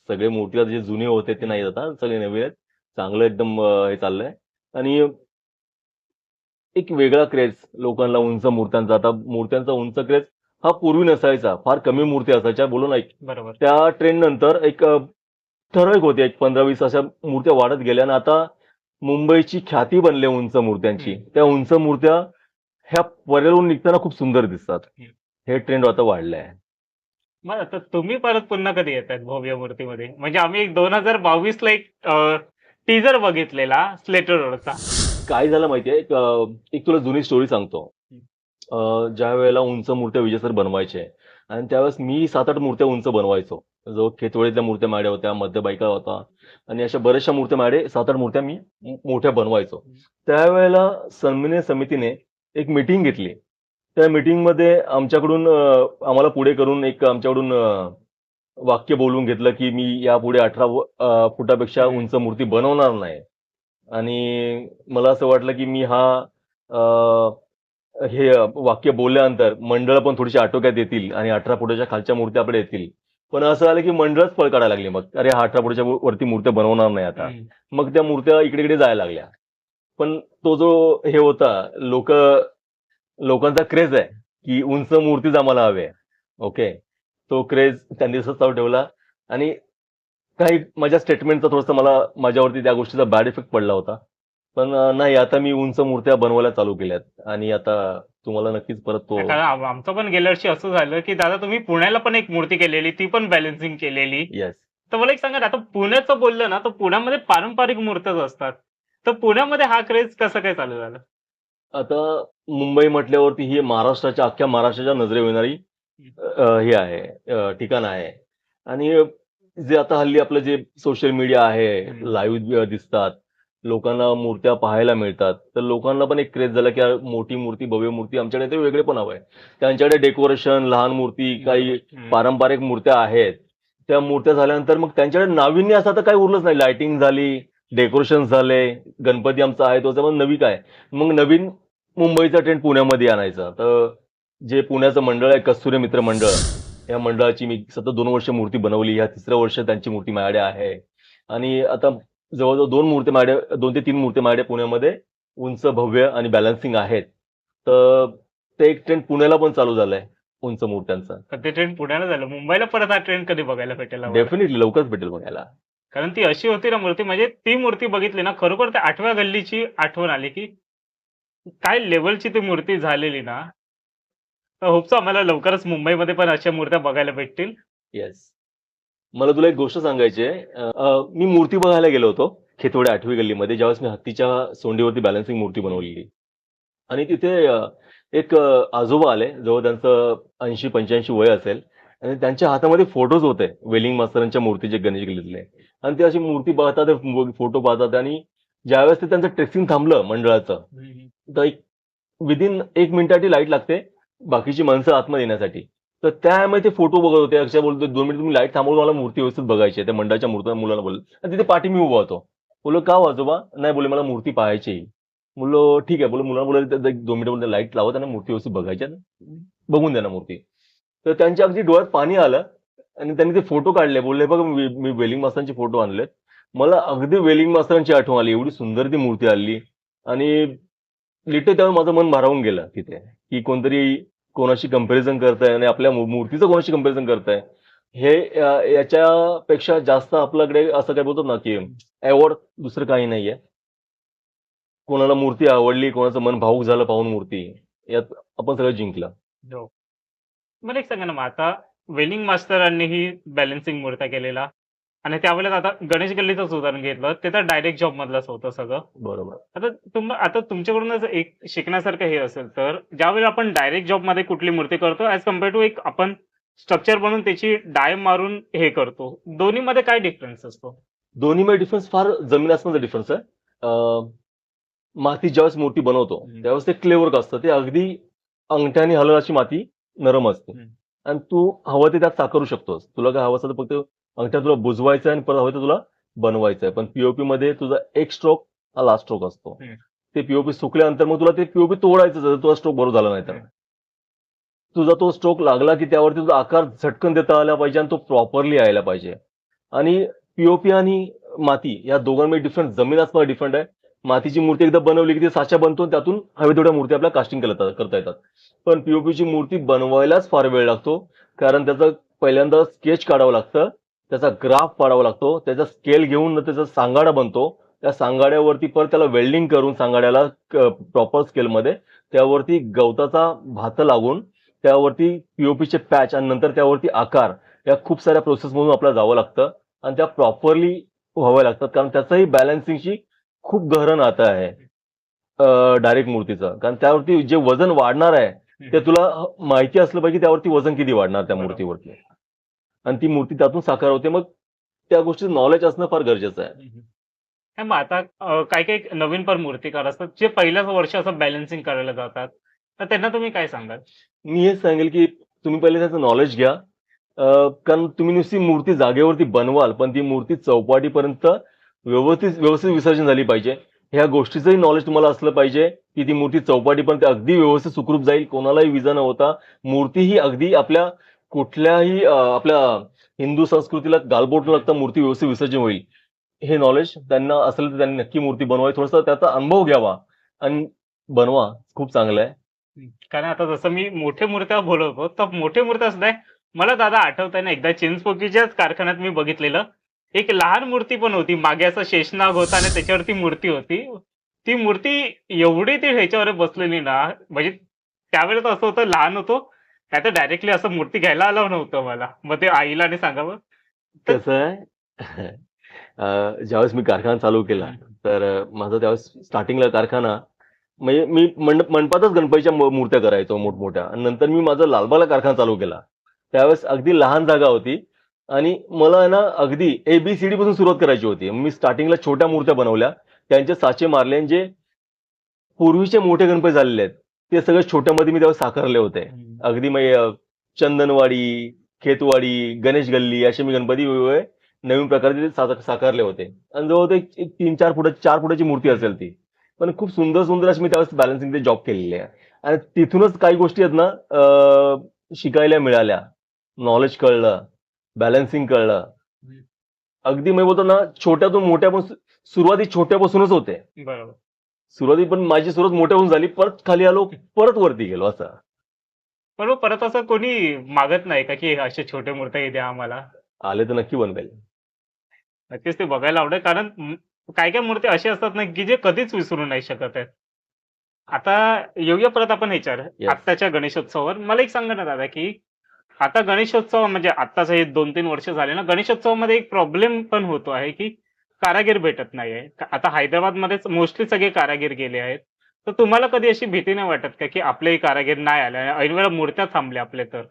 सगळे मूर्तिकार जे जुने होते ते नाही आता, सगळे नवीन आहेत. चांगलं एकदम हे चाललंय. आणि एक वेगळा क्रेज लोकांना उंच मूर्त्यांचा. आता मूर्त्यांचा उंच क्रेज हा पूर्वी नसायचा. फार कमी मूर्ती असायच्या. बोलू ना, बरोबर. त्या ट्रेंड नंतर एक ठराविक होते, एक 15-20 अशा मूर्त्या वाढत गेल्या आणि आता मुंबईची ख्याती बनली उंच मूर्त्यांची. हं. त्या उंच मूर्त्या ह्या परेलवरून निघताना खूप सुंदर दिसतात. हं. हे ट्रेंड आता वाढलंय. मग आता तुम्ही परत पुन्हा कधी येतायत भव्य मूर्तीमध्ये? म्हणजे आम्ही एक 2022 ला एक टीजर बघितलेला स्लेटर रोडचा. काय झालं माहितीये, एक तुला जुनी स्टोरी सांगतो. ज्या वेळेला उंच मूर्त्या विजय सर बनवायचे आणि त्यावेळेस मी 7-8 मूर्त्या उंच बनवायचो. जो खेतवडीतल्या मूर्त्या माझ्या होत्या, मध्य बायका होता आणि अशा बऱ्याचशा मूर्त्या माझ्या 7-8 मूर्त्या मी मोठ्या बनवायचो. त्यावेळेला सन्मान्य समितीने एक मीटिंग घेतली. त्या मीटिंगमध्ये आमच्याकडून आम्हाला पुढे करून एक आमच्याकडून वाक्य बोलून घेतलं, की मी यापुढे 18 फुटापेक्षा उंच मूर्ती बनवणार नाही. आणि मला असं वाटलं, की मी हा हे वाक्य बोलल्यानंतर मंडळ पण थोडीशी आटोक्यात येतील आणि 18 फुटाच्या खालच्या मूर्त्या आपल्या येतील. पण असं आलं की मंडळच पळ काढायला लागली मग. अरे हा 18 फुटाच्या वरती मूर्त्या बनवणार नाही आता. हम्म. मग त्या मूर्त्या इकडे-इकडे जायला लागल्या. पण तो जो हे होता लोकांचा क्रेज आहे, की उंच मूर्तीच आम्हाला हवी आहे. ओके. तो क्रेज त्यांनी तसाच चालू ठेवला आणि काही माझ्या स्टेटमेंटचा थोडासा माझ्यावरती त्या गोष्टीचा बॅड इफेक्ट पडला होता. पण नाही आता मी उंच मूर्त्या बनवायला चालू केल्यात आणि आता तुम्हाला नक्कीच परत तो कारण आमचं पण गेल्या वर्षी असं झालं, की दादा तुम्ही पुण्याला पण एक मूर्ती केलेली, ती पण बॅलन्सिंग केलेली. येस. तर मला एक सांगा ना, आता पुण्याचं बोललं ना, तर पुण्यामध्ये पारंपरिक मूर्त्याच असतात. तर पुण्यामध्ये हा क्रेज कसं काय चालू झालं? आता मुंबई म्हटल्यावरती ही अख्ख्या महाराष्ट्राच्या नजरेवर येणारी हे आहे ठिकाण आहे. आणि जे आता हल्ली आपलं जे सोशल मीडिया आहे, लाईव्ह दिसतात, लोकांना मूर्त्या पाहायला मिळतात. तर लोकांना पण एक क्रेज झाला, की यार मोठी मूर्ती, भव्य मूर्ती आमच्याकडे ते वेगळे पण हवंय. त्यांच्याकडे डेकोरेशन, लहान मूर्ती, काही पारंपरिक मूर्त्या आहेत. त्या मूर्त्या झाल्यानंतर मग त्यांच्याकडे नाविन्य असं आता काही उरलंच नाही. लाइटिंग झाली, डेकोरेशन झाले, गणपती आमचा आहे तो नवीन काय. मग नवीन मुंबईचा ट्रेंड पुण्यामध्ये आणायचा. तर जे पुण्याचं मंडळ आहे कस्तुरी मित्र मंडळ, या मंडळाची मी सतत 2 वर्ष मूर्ती बनवली. या 3रं वर्ष त्यांची मूर्ती माझ्याकडे आहे. आणि आता जवळजवळ 2 ते 3 मूर्ती माझ्याकडे पुण्यामध्ये उंच, भव्य आणि बॅलन्सिंग आहेत. तर ते एक ट्रेंड पुण्याला पण चालू झालंय उंच मूर्त्यांचा. तर ते ट्रेंड पुण्याला झालं. मुंबईला परत हा ट्रेंड कधी बघायला भेटेल आम्हाला? डेफिनेटली लवकरच भेटेल बघायला. कारण ती अशी होती ना मूर्ती, म्हणजे ती मूर्ती बघितली ना, खरोखर त्या 8व्या गल्लीची आठवण आली, की काय लेव्हलची ती मूर्ती झालेली ना. तर होप सो आम्हाला लवकरच मुंबईमध्ये पण अशा मूर्त्या बघायला भेटतील. येस. मला तुला एक गोष्ट सांगायची आहे. मी मूर्ती बघायला गेलो होतो खेतवडे 8वी गल्लीमध्ये, ज्यावेळेस मी हत्तीच्या सोंडीवरती बॅलन्सिंग मूर्ती बनवलेली. आणि तिथे एक आजोबा आले, जवळ त्यांचं 80-85 वय असेल आणि त्यांच्या हातामध्ये फोटोज होते वेलिंग मास्तरांच्या मूर्तीचे गणेश गल्लीतले. आणि ते अशी मूर्ती पाहतात, फोटो पाहतात आणि ज्यावेळेस ते त्यांचं ट्रेसिंग थांबलं मंडळाचं, तर एक विदिन 1 मिनिटाची लाईट लागते बाकीची माणसं आतमध्ये येण्यासाठी. तर त्यामुळे ते फोटो बघत होते. अक्षय बोलतो, 2 मिनिट तुम्ही लाईट थांबवून मला मूर्ती व्यवस्थित बघायची आहे. त्या मंडळाच्या मुलांना बोललो. आणि तिथे पाठी मी उभा होतो. बोललो, "का हो आजोबा?" "नाही," बोलले, "मला मूर्ती पाहायची आहे." बोललो, "ठीक आहे." बोललो, मुलांना बोलले, "1 2 मिनिटं लाईट लावा, त्यांना मूर्ती व्यवस्थित बघायची आहे. बघून द्या ना मूर्ती." तर त्यांच्या अगदी डोळ्यात पाणी आलं आणि त्यांनी ते फोटो काढले. बोलले, "बघ मी वेलिंग मास्तरांचे फोटो आणलेत." मला अगदी वेलिंग मास्तरांची आठवण आली. एवढी सुंदर ती मूर्ती आली आणि लिटरली त्यावेळी माझं मन भारावून गेलं तिथे, की कोणतरी कोणाशी कंपॅरिझन करताय आणि आपल्या मूर्तीचं कोणाशी कंपॅरिझन करताय. हे याच्यापेक्षा जास्त आपल्याकडे असं काय बोलतात ना, की अवॉर्ड दुसरं काही नाहीये. कोणाला मूर्ती आवडली, कोणाचं मन भावूक झालं पाहून मूर्ती, यात आपण सगळं जिंकलं. हो. मला एक सांगा ना, मग आता वेलिंग मास्तरांनीही बॅलन्सिंग मूर्त्या केलेला आणि त्यावेळेला आता गणेश गल्लीचंच उदाहरण घेतलं, ते तर डायरेक्ट जॉब मधलंच होतं सगळं. बरोबर. आता तुमच्याकडूनच एक शिकण्यासारखं हे असेल, तर ज्यावेळेला आपण डायरेक्ट जॉबमध्ये कुठली मूर्ती करतो ॲज कम्पेअर टू एक आपण स्ट्रक्चर बनवून त्याची डाय मारून हे करतो. दोन्हीमध्ये काय डिफरन्स असतो? दोन्हीमध्ये डिफरन्स फार जमीन आसमानचा डिफरन्स आहे. माती ज्यावेळेस मूर्ती बनवतो, त्यावेळेस ते क्ले वर्क असतं. ते अगदी अंगठ्याने हलल अशी माती नरम असते. आणि तू हवं ते त्यात साकारू शकतोस. तुला काय हवं असेल तर फक्त अंगठ्यात तुला बुजवायचं आहे आणि परत हवं तर तुला बनवायचं आहे. पण पी मध्ये तुझा एक स्ट्रोक हा लास्ट स्ट्रोक असतो. ते पी सुकल्यानंतर मग तुला ते पी तोडायचं जर तुझा स्ट्रोक बरोबर झाला नाही तर. तुझा तो स्ट्रोक लागला की त्यावरती तुझा आकार झटकन देता आला पाहिजे आणि तो प्रॉपरली यायला पाहिजे. आणि पी आणि माती या दोघांमध्ये डिफरंट जमीन आसमान डिफरंट आहे. मातीची मूर्ती एकदा बनवली की ती साचा बनतो आणि त्यातून हवे तेवढ्या मूर्ती आपल्याला कास्टिंग करता येतात. पण पी मूर्ती बनवायलाच फार वेळ लागतो. कारण त्याचं पहिल्यांदा स्केच काढावं लागतं, त्याचा ग्राफ पाडावा लागतो, त्याचा स्केल घेऊन त्याचा सांगाडा बनतो. त्या सांगाड्यावरती परत त्याला वेल्डिंग करून सांगाड्याला प्रॉपर स्केलमध्ये त्यावरती गवताचा भात लागून त्यावरती पी पॅच आणि नंतर त्यावरती आकार, या खूप साऱ्या प्रोसेसमधून आपल्याला जावं लागतं आणि त्या प्रॉपरली व्हाव्या लागतात. कारण त्याचंही बॅलन्सिंगशी खूप गहरं नातं आहे डायरेक्ट मूर्तीचं. कारण त्यावरती जे वजन वाढणार आहे ते तुला माहिती असलं पाहिजे, त्यावरती वजन किती वाढणार त्या मूर्तीवरती आणि ती मूर्ती त्यातून साकार होते. मग त्या गोष्टीचं नॉलेज असणं फार गरजेचं आहे. नाही, मग आता काही-काही नवीन पण मूर्तिकार असतात, जे पहिल्याच वर्षी असं बॅलन्सिंग करायला जातात. तर त्यांना तुम्ही काय सांगाल? मी हेच सांगेल की तुम्ही पहिले त्याचं नॉलेज घ्या. कारण तुम्ही नुसती मूर्ती जागेवरती बनवाल, पण ती मूर्ती चौपाटीपर्यंत व्यवस्थित व्यवस्थित विसर्जन झाली पाहिजे. ह्या गोष्टीचंही नॉलेज तुम्हाला असलं पाहिजे की ती मूर्ती चौपाटीपर्यंत अगदी व्यवस्थित सुखरूप जाईल, कोणालाही विजा न होता. मूर्ती ही अगदी आपल्या कुठल्याही आपल्या हिंदू संस्कृतीला गालबोट न लागता मूर्ती व्यवस्थित विसर्जन होईल. हे नॉलेज त्यांना असेल तर त्यांनी नक्की मूर्ती बनवावी. थोडासा त्याचा अनुभव घ्यावा आणि बनवा. खूप चांगलं आहे. कारण आता जसं मी मोठे मूर्त्या बोलवतो, तर मोठे मूर्त्या सुद्धा आहे. मला दादा आठवतंय ना, एकदा चिंचपोकीच्याच कारखान्यात मी बघितलेलं. एक लहान मूर्ती पण होती. मागे असा शेषनाग होता आणि त्याच्यावरती मूर्ती होती. ती मूर्ती एवढी ती ह्याच्यावर बसलेली ना, म्हणजे त्यावेळेस असं होतं, लहान होतो. काय तर डायरेक्टली असं मूर्ती घ्यायला अलाऊ नव्हतं मला. मग ते आईला आणि सांगावं. तर कसं आहे ज्यावेळेस मी कारखाना चालू केला, तर माझा त्यावेळेस स्टार्टिंगला कारखाना म्हणजे मी मंडपातच गणपतीच्या मूर्त्या करायचो मोठमोठ्या. आणि नंतर मी माझा लालबागला कारखाना चालू केला. त्यावेळेस अगदी लहान जागा होती आणि मला आहे ना अगदी ABCD पासून सुरुवात करायची होती. मी स्टार्टिंगला छोट्या मूर्त्या बनवल्या, त्यांचे साचे मारले आणि जे पूर्वीचे मोठे गणपती झालेले आहेत, ते सगळे छोट्यामध्ये मी त्यावेळेस साकारले होते. अगदी मग चंदनवाडी, खेतवाडी, गणेश गल्ली असे मी गणपती वेगवेगळे नवीन प्रकारचे साकारले होते. आणि जवळ एक 3-4 फुटाची 4 फुटाची मूर्ती असेल ती. पण खूप सुंदर सुंदर अशी मी त्यावेळेस बॅलन्सिंगचे जॉब केलेले आहे. आणि तिथूनच काही गोष्टी आहेत ना शिकायला मिळाल्या. नॉलेज कळलं, बॅलन्सिंग कळलं. अगदी मी बोलतो ना छोट्यातून मोठ्यापासून सुरुवाती छोट्यापासूनच होते. बरोबर. सुरुवाती पण माझी सुरुवात मोठ्याहून झाली. परत खाली आलो, परत वरती गेलो असं. पण मग परत असं कोणी मागत नाही का, की अशा छोट्या मूर्त्या द्या आम्हाला? आले तर नक्की बनवेल. नक्कीच ते बघायला आवडेल. कारण काही मूर्ती अशा असतात ना, की जे कधीच विसरू नाही शकत आहेत. आता येऊया परत आपण ह्याच्यावर, Yes. आत्ताच्या गणेशोत्सवावर. मला एक सांगा ना दादा, की आता गणेशोत्सव म्हणजे आत्ताच हे 2-3 वर्ष झाले ना, गणेशोत्सवामध्ये एक प्रॉब्लेम पण होतो आहे, की कारागीर भेटत नाहीये. आता हैदराबादमध्येच मोस्टली सगळे कारागीर गेले आहेत. तर तुम्हाला कधी अशी भीती नाही वाटत का, की आपलेही कारागीर नाही आले आणि ऐनवेळेला मूर्त्या थांबल्या आपल्या तर?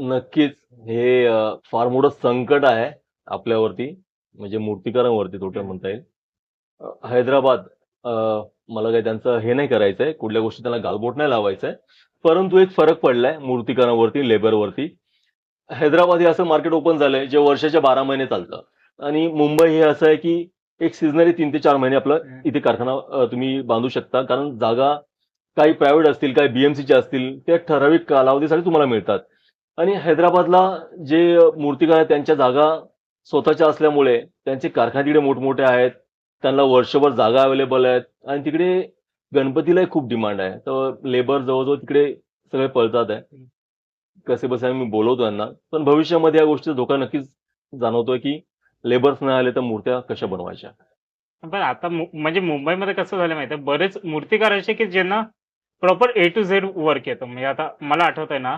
नक्कीच हे फार मोठं संकट आहे आपल्यावरती, म्हणजे मूर्तिकारांवरती थोडक्यात म्हणता येईल. हैदराबाद अ, मला काही त्यांचं हे नाही करायचंय, कुठल्या गोष्टी त्यांना गालबोट नाही लावायचंय. परंतु एक फरक पडलाय मूर्तिकारांवरती, लेबरवरती. हैदराबाद हे असं मार्केट ओपन झालंय जे वर्षाच्या 12 महिने चालतं. आणि मुंबई हे असं आहे की एक सीझनरी 3 ते 4 महिने आपलं इथे कारखाना तुम्ही बांधू शकता. कारण जागा काही प्रायव्हेट असतील, काही BMCचे असतील, त्या ठराविक कालावधीसाठी तुम्हाला मिळतात. आणि हैदराबादला जे मूर्तिकार आहेत त्यांच्या जागा स्वतःच्या असल्यामुळे त्यांचे कारखाने तिकडे मोठमोठे आहेत. त्यांना वर्षभर जागा अवेलेबल आहेत आणि तिकडे गणपतीलाही खूप डिमांड आहे. तर लेबर जवळ-जवळ तिकडे सगळे पळतात आहे. कसेबसे आम्ही बोलवतो त्यांना. पण भविष्यामध्ये या गोष्टीचा धोका नक्कीच जाणवतोय, की लेबर्स नाही आले तर मूर्त्या कशा बनवायच्या? पण आता म्हणजे मुंबईमध्ये कसं झालं माहिती आहे, बरेच मूर्तिकार असे की ज्यांना proper A to Z work येतं. म्हणजे आता मला आठवतंय ना,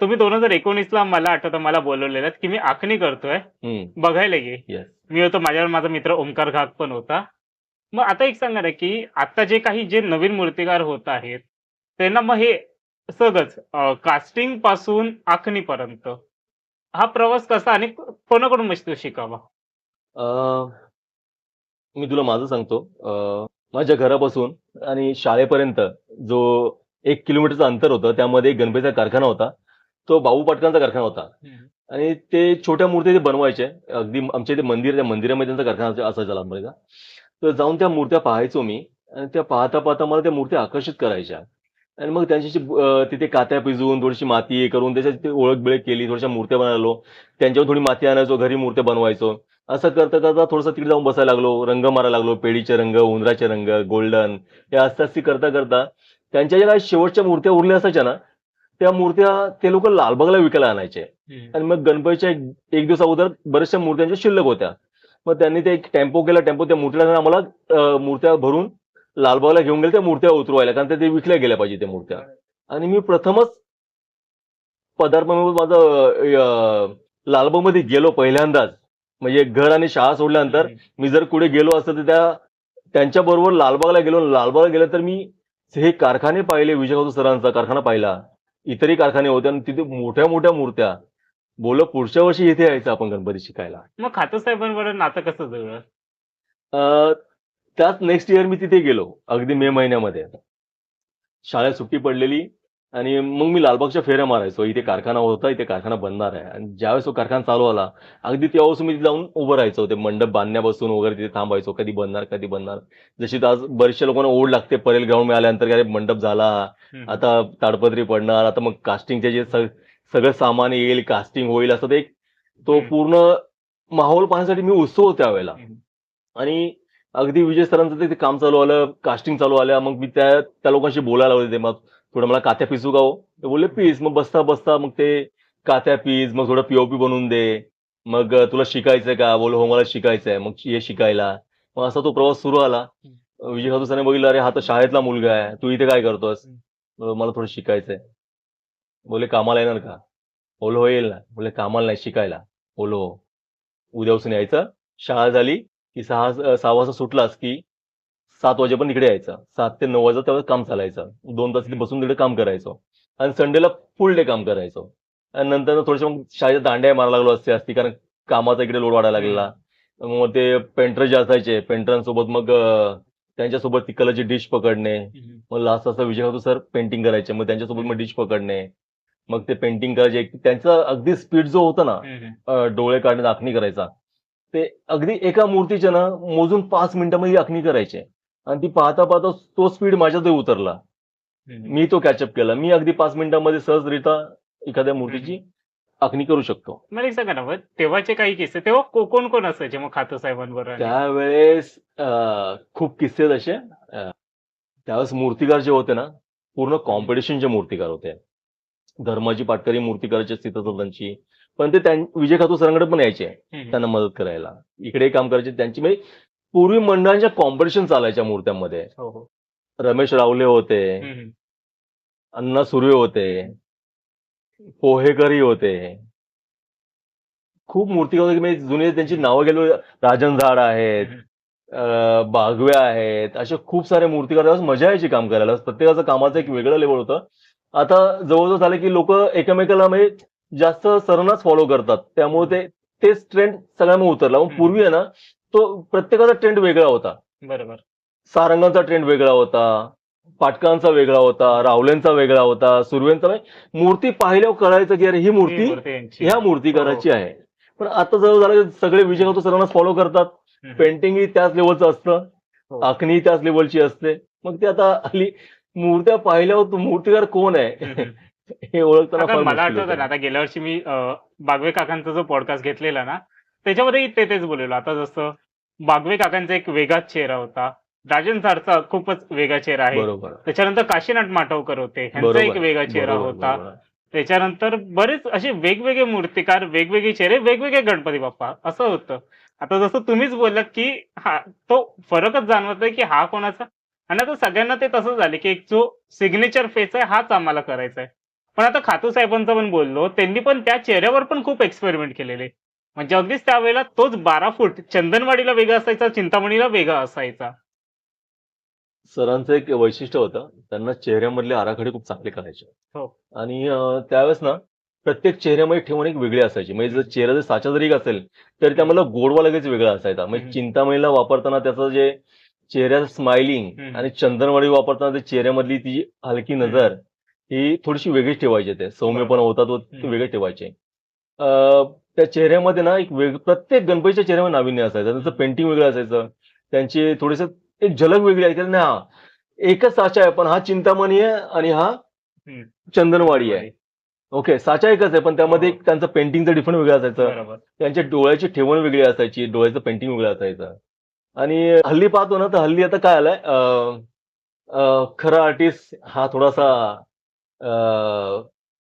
तुम्ही 2019ला मला आठवतं मला बोलवलेलं की मी आखणी करतोय, बघायला ये. येस. मी होतो, माझ्यावर माझा मित्र ओमकार घाग पण होता. मग आता एक सांगा ना, की आता जे काही जे नवीन मूर्तिकार होत आहेत, त्यांना मग हे सहज कास्टिंग पासून आखणीपर्यंत हा प्रवास कसा आणि कोणाकडून मस्त शिकावा? मी तुला माझं सांगतो. माझ्या घरापासून आणि शाळेपर्यंत जो 1 किलोमीटरचं अंतर होतं, त्यामध्ये एक गणपतीचा कारखाना होता. तो बाबू पाटकरांचा कारखाना होता. आणि ते छोट्या मूर्त्या ते बनवायचे. अगदी आमच्या इथे मंदिर, त्या मंदिरामध्ये त्यांचा कारखाना असायचा लहानपणीचा. तर जाऊन त्या मूर्त्या पाहायचो मी आणि त्या पाहता-पाहता मला त्या मूर्त्या आकर्षित करायच्या. आणि मग त्यांच्याशी तिथे कात्या पिजवून, थोडीशी माती हे करून त्याच्यात ओळख-बिळख केली, थोड्याशा मूर्त्या बनवलो. त्यांच्यावर थोडी माती आणायचो, घरी मूर्त्या बनवायचो. असं करता-करता थोडंसं तिकडे जाऊन बसायला लागलो, रंग मारायला लागलो. पेढीचे रंग, उंदराचे रंग, गोल्डन हे असं करता-करता त्यांच्या ज्या काही शेवटच्या मूर्त्या उरल्या असायच्या ना, त्या मूर्त्या ते लोकं लालबागला विकायला आणायचे. आणि मग गणपतीच्या एक दिवस अगोदर बऱ्याचशा मूर्त्यांच्या शिल्लक होत्या. मग त्यांनी ते एक टेम्पो केला. टेम्पो त्या मूर्तीला आम्हाला मूर्त्या भरून लालबागला घेऊन गेले त्या मूर्त्या उतरवायला. कारण ते विकल्या गेल्या पाहिजे त्या मूर्त्या. आणि मी प्रथमच पदार्पण माझं लालबागमध्ये गेलो पहिल्यांदाच. म्हणजे घर आणि शाळा सोडल्यानंतर मी जर कुठे गेलो असतो तर त्यांच्याबरोबर लालबागला गेलो. लालबागला गेलं तर मी हे कारखाने पाहिले. विजय गावतो सरांचा कारखाना पाहिला. इतरही कारखाने होते आणि तिथे मोठ्या मोठ्या मूर्त्या. बोललो पुढच्या वर्षी इथे यायचं आपण गणपती शिकायला. मग खाते साहेबांबरोबर नातं कसं जुळलं? अ, त्याच नेक्स्ट इयर मी तिथे गेलो. अगदी मे महिन्यामध्ये. शाळेत सुट्टी पडलेली आणि मग मी लालबागच्या फेऱ्या मारायचो. इथे कारखाना होता, इथे कारखाना बनणार आहे. आणि ज्यावेळेस तो कारखाना चालू झाला, अगदी तेव्हापासून मी तिथे जाऊन उभं राहायचो. ते मंडप बांधण्यापासून वगैरे तिथे थांबायचो. कधी बनणार, कधी बनणार. जशी तर आज बऱ्याचशा लोकांना ओढ लागते परेल ग्राउंड मिळाल्यानंतर, की अरे मंडप झाला, आता ताडपत्री पडणार, आता मग कास्टिंगचे जे सगळं सामान येईल, कास्टिंग होईल, असं ते तो पूर्ण माहोल पाहण्यासाठी मी उत्सुक होतो त्यावेळेला. आणि अगदी विजय सरांचं ते काम चालू आलं, कास्टिंग चालू आल्या, मग मी त्या लोकांशी बोलायला लागले. ते मग थोडं मला कात्या पिसू का हो? ते बोलले पीस. मग बसता बसता मग ते कात्या पीस, मग थोडं पीओपी बनवून दे. मग तुला शिकायचंय का? बोल हो मला शिकायचंय. मग ये शिकायला. मग असा तो प्रवास सुरू आला. विजय खातू सरांनी बघितलं, अरे हा तर शाळेतला मुलगा आहे, तू इथे काय करतोस? मला थोडं शिकायचंय. बोले कामाला येणार का? बोलो हो येईल ना. बोले कामाला नाही, शिकायला. बोलो हो. उद्यापासून यायचं. शाळा झाली की 6 वाजता सुटलास की 7 वाजेपर्यंत इकडे यायचं. 7 ते 9 वाजता तेव्हा काम चालायचं. 2 तास इथे बसून तिकडे काम करायचो. आणि संडेला फुल डे काम करायचो. आणि नंतर थोडेसे मग शाळेच्या दांड्या मारायला लागलो असती, कारण कामाचा इकडे लोड वाढायला लागलेला. मग ते पेंटर जे असायचे, पेंटरांसोबत मग त्यांच्यासोबत ती कलरची डिश पकडणे. मग लास्ट असं विजय खातू सर पेंटिंग करायचे, मग त्यांच्यासोबत मग डिश पकडणे. मग ते पेंटिंग करायचे. त्यांचा अगदी स्पीड जो होता ना, डोळे काढणे, आखणी करायचा, ते अगदी एका मूर्तीच्या ना मोजून 5 मिनिटांमध्ये आखणी करायचे. आणि ती पाहता पाहता तो स्पीड माझ्यातही उतरला. मी तो कॅचअप केला. मी अगदी 5 मिनिटांमध्ये सहजरित्या एखाद्या मूर्तीची आखणी करू शकतो. मला एक सांगा ना, मग तेव्हाचे काही किस्से, तेव्हा कोण कोण असायचे मग खातू साहेबांबरोबर? आणि त्यावेळेस खूप किस्से आहेत असे. त्यावेळेस मूर्तिकार जे होते ना, पूर्ण कॉम्पिटिशनचे मूर्तिकार होते. धर्माजी पाटकरी मूर्तिकाराची स्थिती होती त्यांची. पण ते विजय खातू सरांकडे पण यायचे त्यांना मदत करायला. इकडे काम करायचे त्यांची. म्हणजे पूर्वी मंडळांच्या कॉम्पिटिशन चालायच्या मूर्त्यांमध्ये. हो हो. रमेश रावले होते, अण्णा सुर्वे होते, पोहेकरही होते. खूप मूर्तिकार होते की म्हणजे जुने त्यांची नावं गेलो. राजन झाड आहेत, बागवे आहेत, असे खूप सारे मूर्तिकार. त्यावेळेस मजा यायची काम करायला. प्रत्येकाचं कामाचं एक वेगळं लेवल होतं. आता जवळजवळ झालं की लोक एकमेकाला म्हणजे जास्त सरांनाच फॉलो करतात. त्यामुळे तेच ट्रेंड सगळ्यांना उतरला. मग पूर्वी आहे ना, तो प्रत्येकाचा ट्रेंड वेगळा होता. बरोबर. सारंगांचा ट्रेंड वेगळा होता, पाटकांचा वेगळा होता, रावलेंचा वेगळा होता, सुर्वेंचा. मूर्ती पाहिल्यावर कळायचं की अरे ही मूर्ती यांची. ह्या मूर्तिकाराची आहे. पण आता जवळ झालं सगळे विजय खातू सरांनाच फॉलो करतात. पेंटिंगही त्याच लेवलचं असतं, आखणी त्याच लेवलची असते. मग ते आता हल्ली मूर्त्या पाहिल्यावर तो मूर्तिकार कोण आहे हे ओळखताना आता फार मला मुश्किल आठवतं ना, होतं. आता गेल्या वर्षी मी बागवे काकांचा जो पॉडकास्ट घेतलेला ना, त्याच्यामध्येही तेच बोललेलो. आता जसं बागवे काकांचा एक वेगळाच चेहरा होता, राजन झाडचा खूपच वेगळा चेहरा आहे. बरोबर त्याच्यानंतर काशीनाथ माटवकर होते, ह्यांचा एक बरोबर वेगळा चेहरा बरोबर होता. बरोबर. त्याच्यानंतर बरेच असे वेगवेगळे मूर्तिकार, वेगवेगळे चेहरे, वेगवेगळे गणपती बाप्पा असं होतं. आता जसं तुम्हीच बोललात की हा तो फरकच जाणवतोय की हा कोणाचा. आणि आता सगळ्यांना ते तसं झालं की एक जो सिग्नेचर फेस आहे हाच आम्हाला करायचा आहे. पण आता खातू साहेबांचं पण बोललो, त्यांनी पण त्या चेहऱ्यावर पण खूप एक्सपेरिमेंट केलेले. म्हणजे अगदीच त्यावेळेला तोच 12 फूट चंदनवाडीला वेगळा असायचा, चिंतामणीला वेगळा असायचा. सरांचं एक वैशिष्ट्य होतं, त्यांना चेहऱ्यामधले आराखडे खूप चांगले करायचे. हो. आणि त्यावेळेस ना प्रत्येक चेहऱ्यामध्ये ठेवून एक वेगळी असायची. म्हणजे जर चेहऱ्याचा साचा जरी एक असेल तरी त्यामधला गोडवा लगेच वेगळा असायचा. म्हणजे चिंतामणीला वापरताना त्याचं जे चेहऱ्याचं स्माइलिंग आणि चंदनवाडी वापरताना ते चेहऱ्यामधली ती जी हलकी नजर ही थोडीशी वेगळीच ठेवायची. ते सौम्यपणा होता तो वेगळे ठेवायचे. त्या चेहऱ्यामध्ये ना प्रत्येक गणपतीच्या चेहऱ्यामध्ये नाविन्य असायचं. त्यांचं पेंटिंग वेगळं असायचं. त्यांची थोडीसं एक झलक वेगळी आहे. ना हा एकच साचा आहे, पण हा चिंतामणी आहे आणि हा चंदनवाडी आहे. ओके, साचा एकच आहे, पण त्यामध्ये एक त्यांचं पेंटिंगचं डिफरंट वेगळं असायचं. त्यांच्या डोळ्याची ठेवण वेगळी असायची, डोळ्याचं पेंटिंग वेगळं असायचं. आणि हल्ली पाहतो ना, तर हल्ली आता काय आलंय, खरा आर्टिस्ट हा थोडासा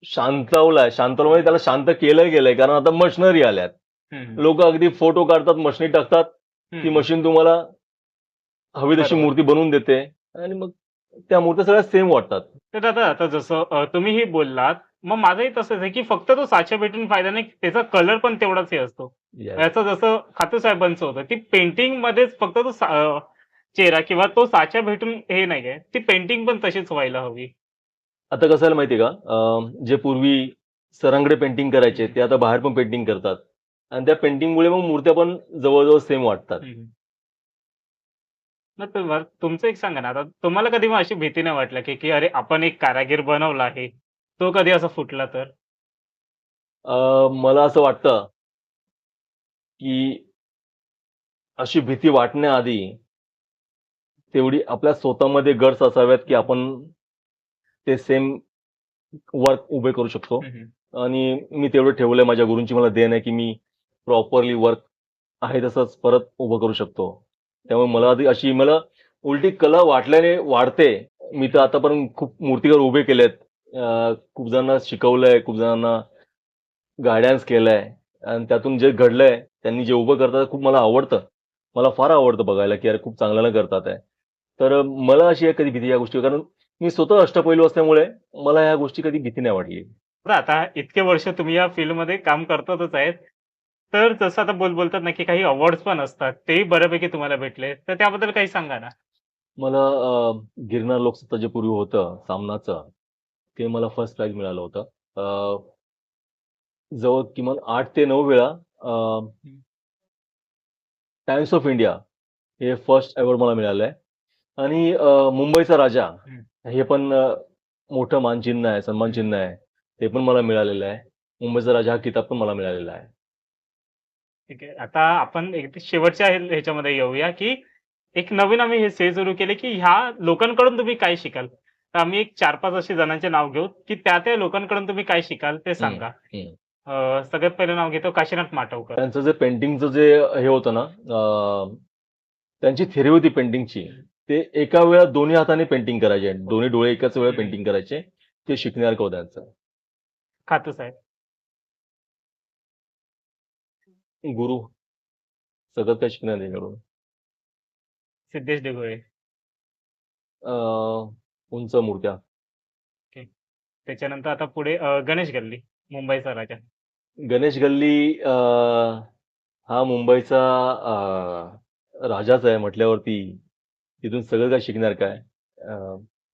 शांतवलाय. शांतवल्यामुळे त्याला शांत केलं गेलंय, कारण आता मशिनरी आल्यात. लोक अगदी फोटो काढतात, मशिनी टाकतात, ती मशीन तुम्हाला हवी तशी मूर्ती बनवून देते आणि मग त्या मूर्त्या सगळ्या सेम वाटतात. तर आता जसं तुम्हीही बोललात, मग माझंही तसंच आहे की फक्त तो साचा भेटून फायदा नाही, त्याचा कलर पण तेवढाच हे असतो. याचं जसं खातू साहेबांचं होतं की पेंटिंग मध्येच फक्त तो चेहरा किंवा तो साचा भेटून हे नाहीये, ती पेंटिंग पण तशीच व्हायला हवी. आता कसं आहे माहितीये का, जे पूर्वी सरांकडे पेंटिंग करायचे ते आता बाहेर पण पेंटिंग करतात आणि त्या पेंटिंगमुळे मग मूर्त्या पण जवळजवळ सेम वाटतात. मग तुमचं एक सांगा ना, आता तुम्हाला कधी मग अशी भीती नाही वाटल्या की की अरे आपण एक कारागीर बनवला आहे तो कधी असा फुटला तर? मला असं वाटतं, की अशी भीती वाटण्याआधी तेवढी आपल्या स्वतःमध्ये गट्स असाव्यात, की आपण ते सेम वर्क उभे करू शकतो. हम्म, हम्म. आणि मी तेवढं ठेवलंय, माझ्या गुरूंची मला देण आहे, की मी प्रॉपरली वर्क आहे तसंच परत उभं करू शकतो. त्यामुळे मला आधी अशी मला उलटी कला वाटल्याने वाढते. मी तर आतापर्यंत खूप मूर्तिकार उभे केलेत. खूप जणांना शिकवलंय, खूप जणांना गायडन्स केलंय आणि त्यातून जे घडलंय, त्यांनी जे उभं करतात खूप मला आवडतं. मला फार आवडतं बघायला, की अरे खूप चांगल्यानं करतात आहे. तर मला अशी आहे कधी भीती या गोष्टी, कारण मी स्वतः अष्टपैलू असल्यामुळे मला ह्या गोष्टी कधी भीती नाही वाटली. बरं, आता इतके वर्ष तुम्ही या फील्डमध्ये काम करतातच आहेत. तर जसं आता बोलतात ना, की काही अवॉर्ड्स पण असतात. तेही बऱ्यापैकी तुम्हाला भेटले. तर त्याबद्दल काही सांगा ना? मला गिरनार लोकसत्ता जे पूर्वी होतं सामनाचं, ते मला फर्स्ट प्राइज मिळालं होतं. जवळ किमान 8 ते 9 वेळा टाइम्स ऑफ इंडिया हे फर्स्ट अवॉर्ड मला मिळालंय. आणि मुंबईचा राजा हं. हे पण मोठं मानचिन्ह आहे, सन्मानचिन्ह आहे. ते पण मला मिळालेलं आहे. मुंबईचा राजा हा किताब पण मला मिळालेला आहे. ठीक आहे. आता आपण एक शेवटच्या ह्याच्यामध्ये येऊया, की एक नवीन आम्ही हे सुरू केले, की ह्या लोकांकडून तुम्ही काय शिकाल? तर आम्ही एक 4-5 अशी जणांचे नाव घेऊ, की त्या लोकांकडून तुम्ही काय शिकाल ते हं, सांगा. हं. सगळ्यात पहिलं नाव घेतो काशीनाथ माटवकर. त्यांचं जे पेंटिंगचं जे हे होतं ना, त्यांची थिअरी होती पेंटिंगची. ते एका वेळात दोन्ही हाताने पेंटिंग करायचे. दोन्ही डोळे एकाच वेळेला हं. पेंटिंग करायचे. ते शिकण्यासारखं होतं त्यांचं. खातू साहेब, गुरु सगळं काही शिकणार त्याच्याकडून. सिद्धेश देगोळे. अ, उंच मूर्त्या. ओके. त्याच्यानंतर आता पुढे गणेश गल्ली, मुंबईचा राजा. गणेश गल्ली हा मुंबईचा राजाच आहे म्हटल्यावरती तिथून सगळं काय शिकणार काय? अ,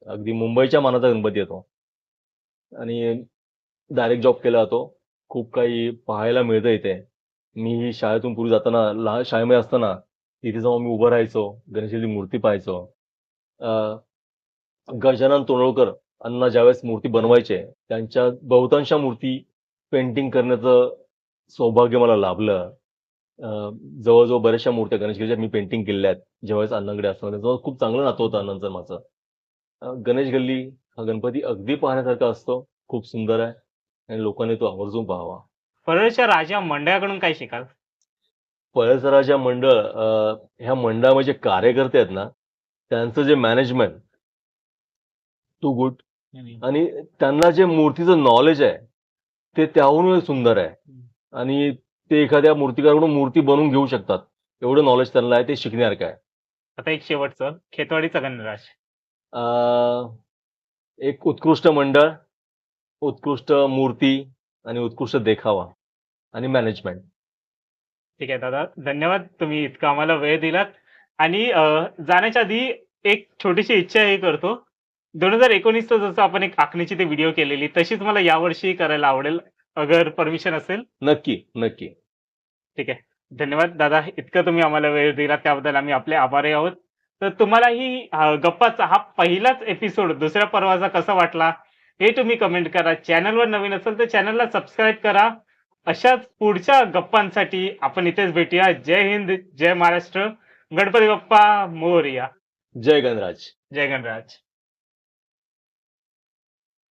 अगदी मुंबईच्या मानाचा गणपती आहे तो. आणि डायरेक्ट जॉब केला जातो. खूप काही पाहायला मिळतं इथे. मी शाळेतून पूर्वी जाताना, लहान शाळेमध्ये असताना तिथे जाऊन मी उभं राहायचो. गणेशाची मूर्ती पाहायचो. अ, गजानन तोंडवकर अण्णा ज्यावेळेस मूर्ती बनवायचे, त्यांच्या बहुतांश मूर्ती पेंटिंग करण्याचं सौभाग्य मला लाभलं. अ, जवळ-जवळ बऱ्याचशा मूर्त्या गणेशजीच्या मी पेंटिंग केलेल्या आहेत. ज्यावेळेस अण्णांकडे असताना त्याच्यामुळे खूप चांगलं नातं होतं अण्णांचं माझं. गणेश गल्ली हा गणपती अगदी पाहण्यासारखा असतो. खूप सुंदर आहे आणि लोकांनी तो आवर्जून पाहावा. परळच्या राजा मंडळाकडून काय शिकाल? पळसराच्या मंडळ ह्या मंडळामध्ये जे कार्यकर्ते आहेत ना, त्यांचं जे मॅनेजमेंट टू गुड आणि त्यांना जे मूर्तीचं नॉलेज आहे, ते त्याहूनही सुंदर आहे. आणि ते एखाद्या मूर्तिकाराकडून मूर्ती बनवून घेऊ शकतात. एवढं नॉलेज त्यांना आहे, ते शिकण्यासारखं आहे. आता एक शेवटचं, खेतवाडीचा गणराज. अ, एक उत्कृष्ट मंडळ, उत्कृष्ट मूर्ती आणि उत्कृष्ट देखावा आणि मॅनेजमेंट. ठीक आहे दादा. धन्यवाद. तुम्ही इतका आम्हाला वेळ दिलात आणि जाण्याच्या आधी एक छोटीशी इच्छाही करतो. 2019चं जसं आपण एक आखणीची ते व्हिडिओ केलेली, तशीच मला यावर्षी करायला आवडेल, अगर परमिशन असेल. नक्की, नक्की. ठीक आहे. धन्यवाद दादा. इतकं तुम्ही आम्हाला वेळ दिला त्याबद्दल आम्ही आपले आभारी आहोत. तर तुम्हालाही गप्पाचा हा पहिलाच एपिसोड दुसऱ्या पर्वाचा कसा वाटला, हे तुम्ही कमेंट करा. चॅनलवर नवीन असेल तर चॅनलला सबस्क्राईब करा. अशाच पुढच्या गप्पांसाठी आपण इथेच भेटूया. जय हिंद, जय महाराष्ट्र. गणपती बाप्पा मोरया. जय गणराज. जय गणराज.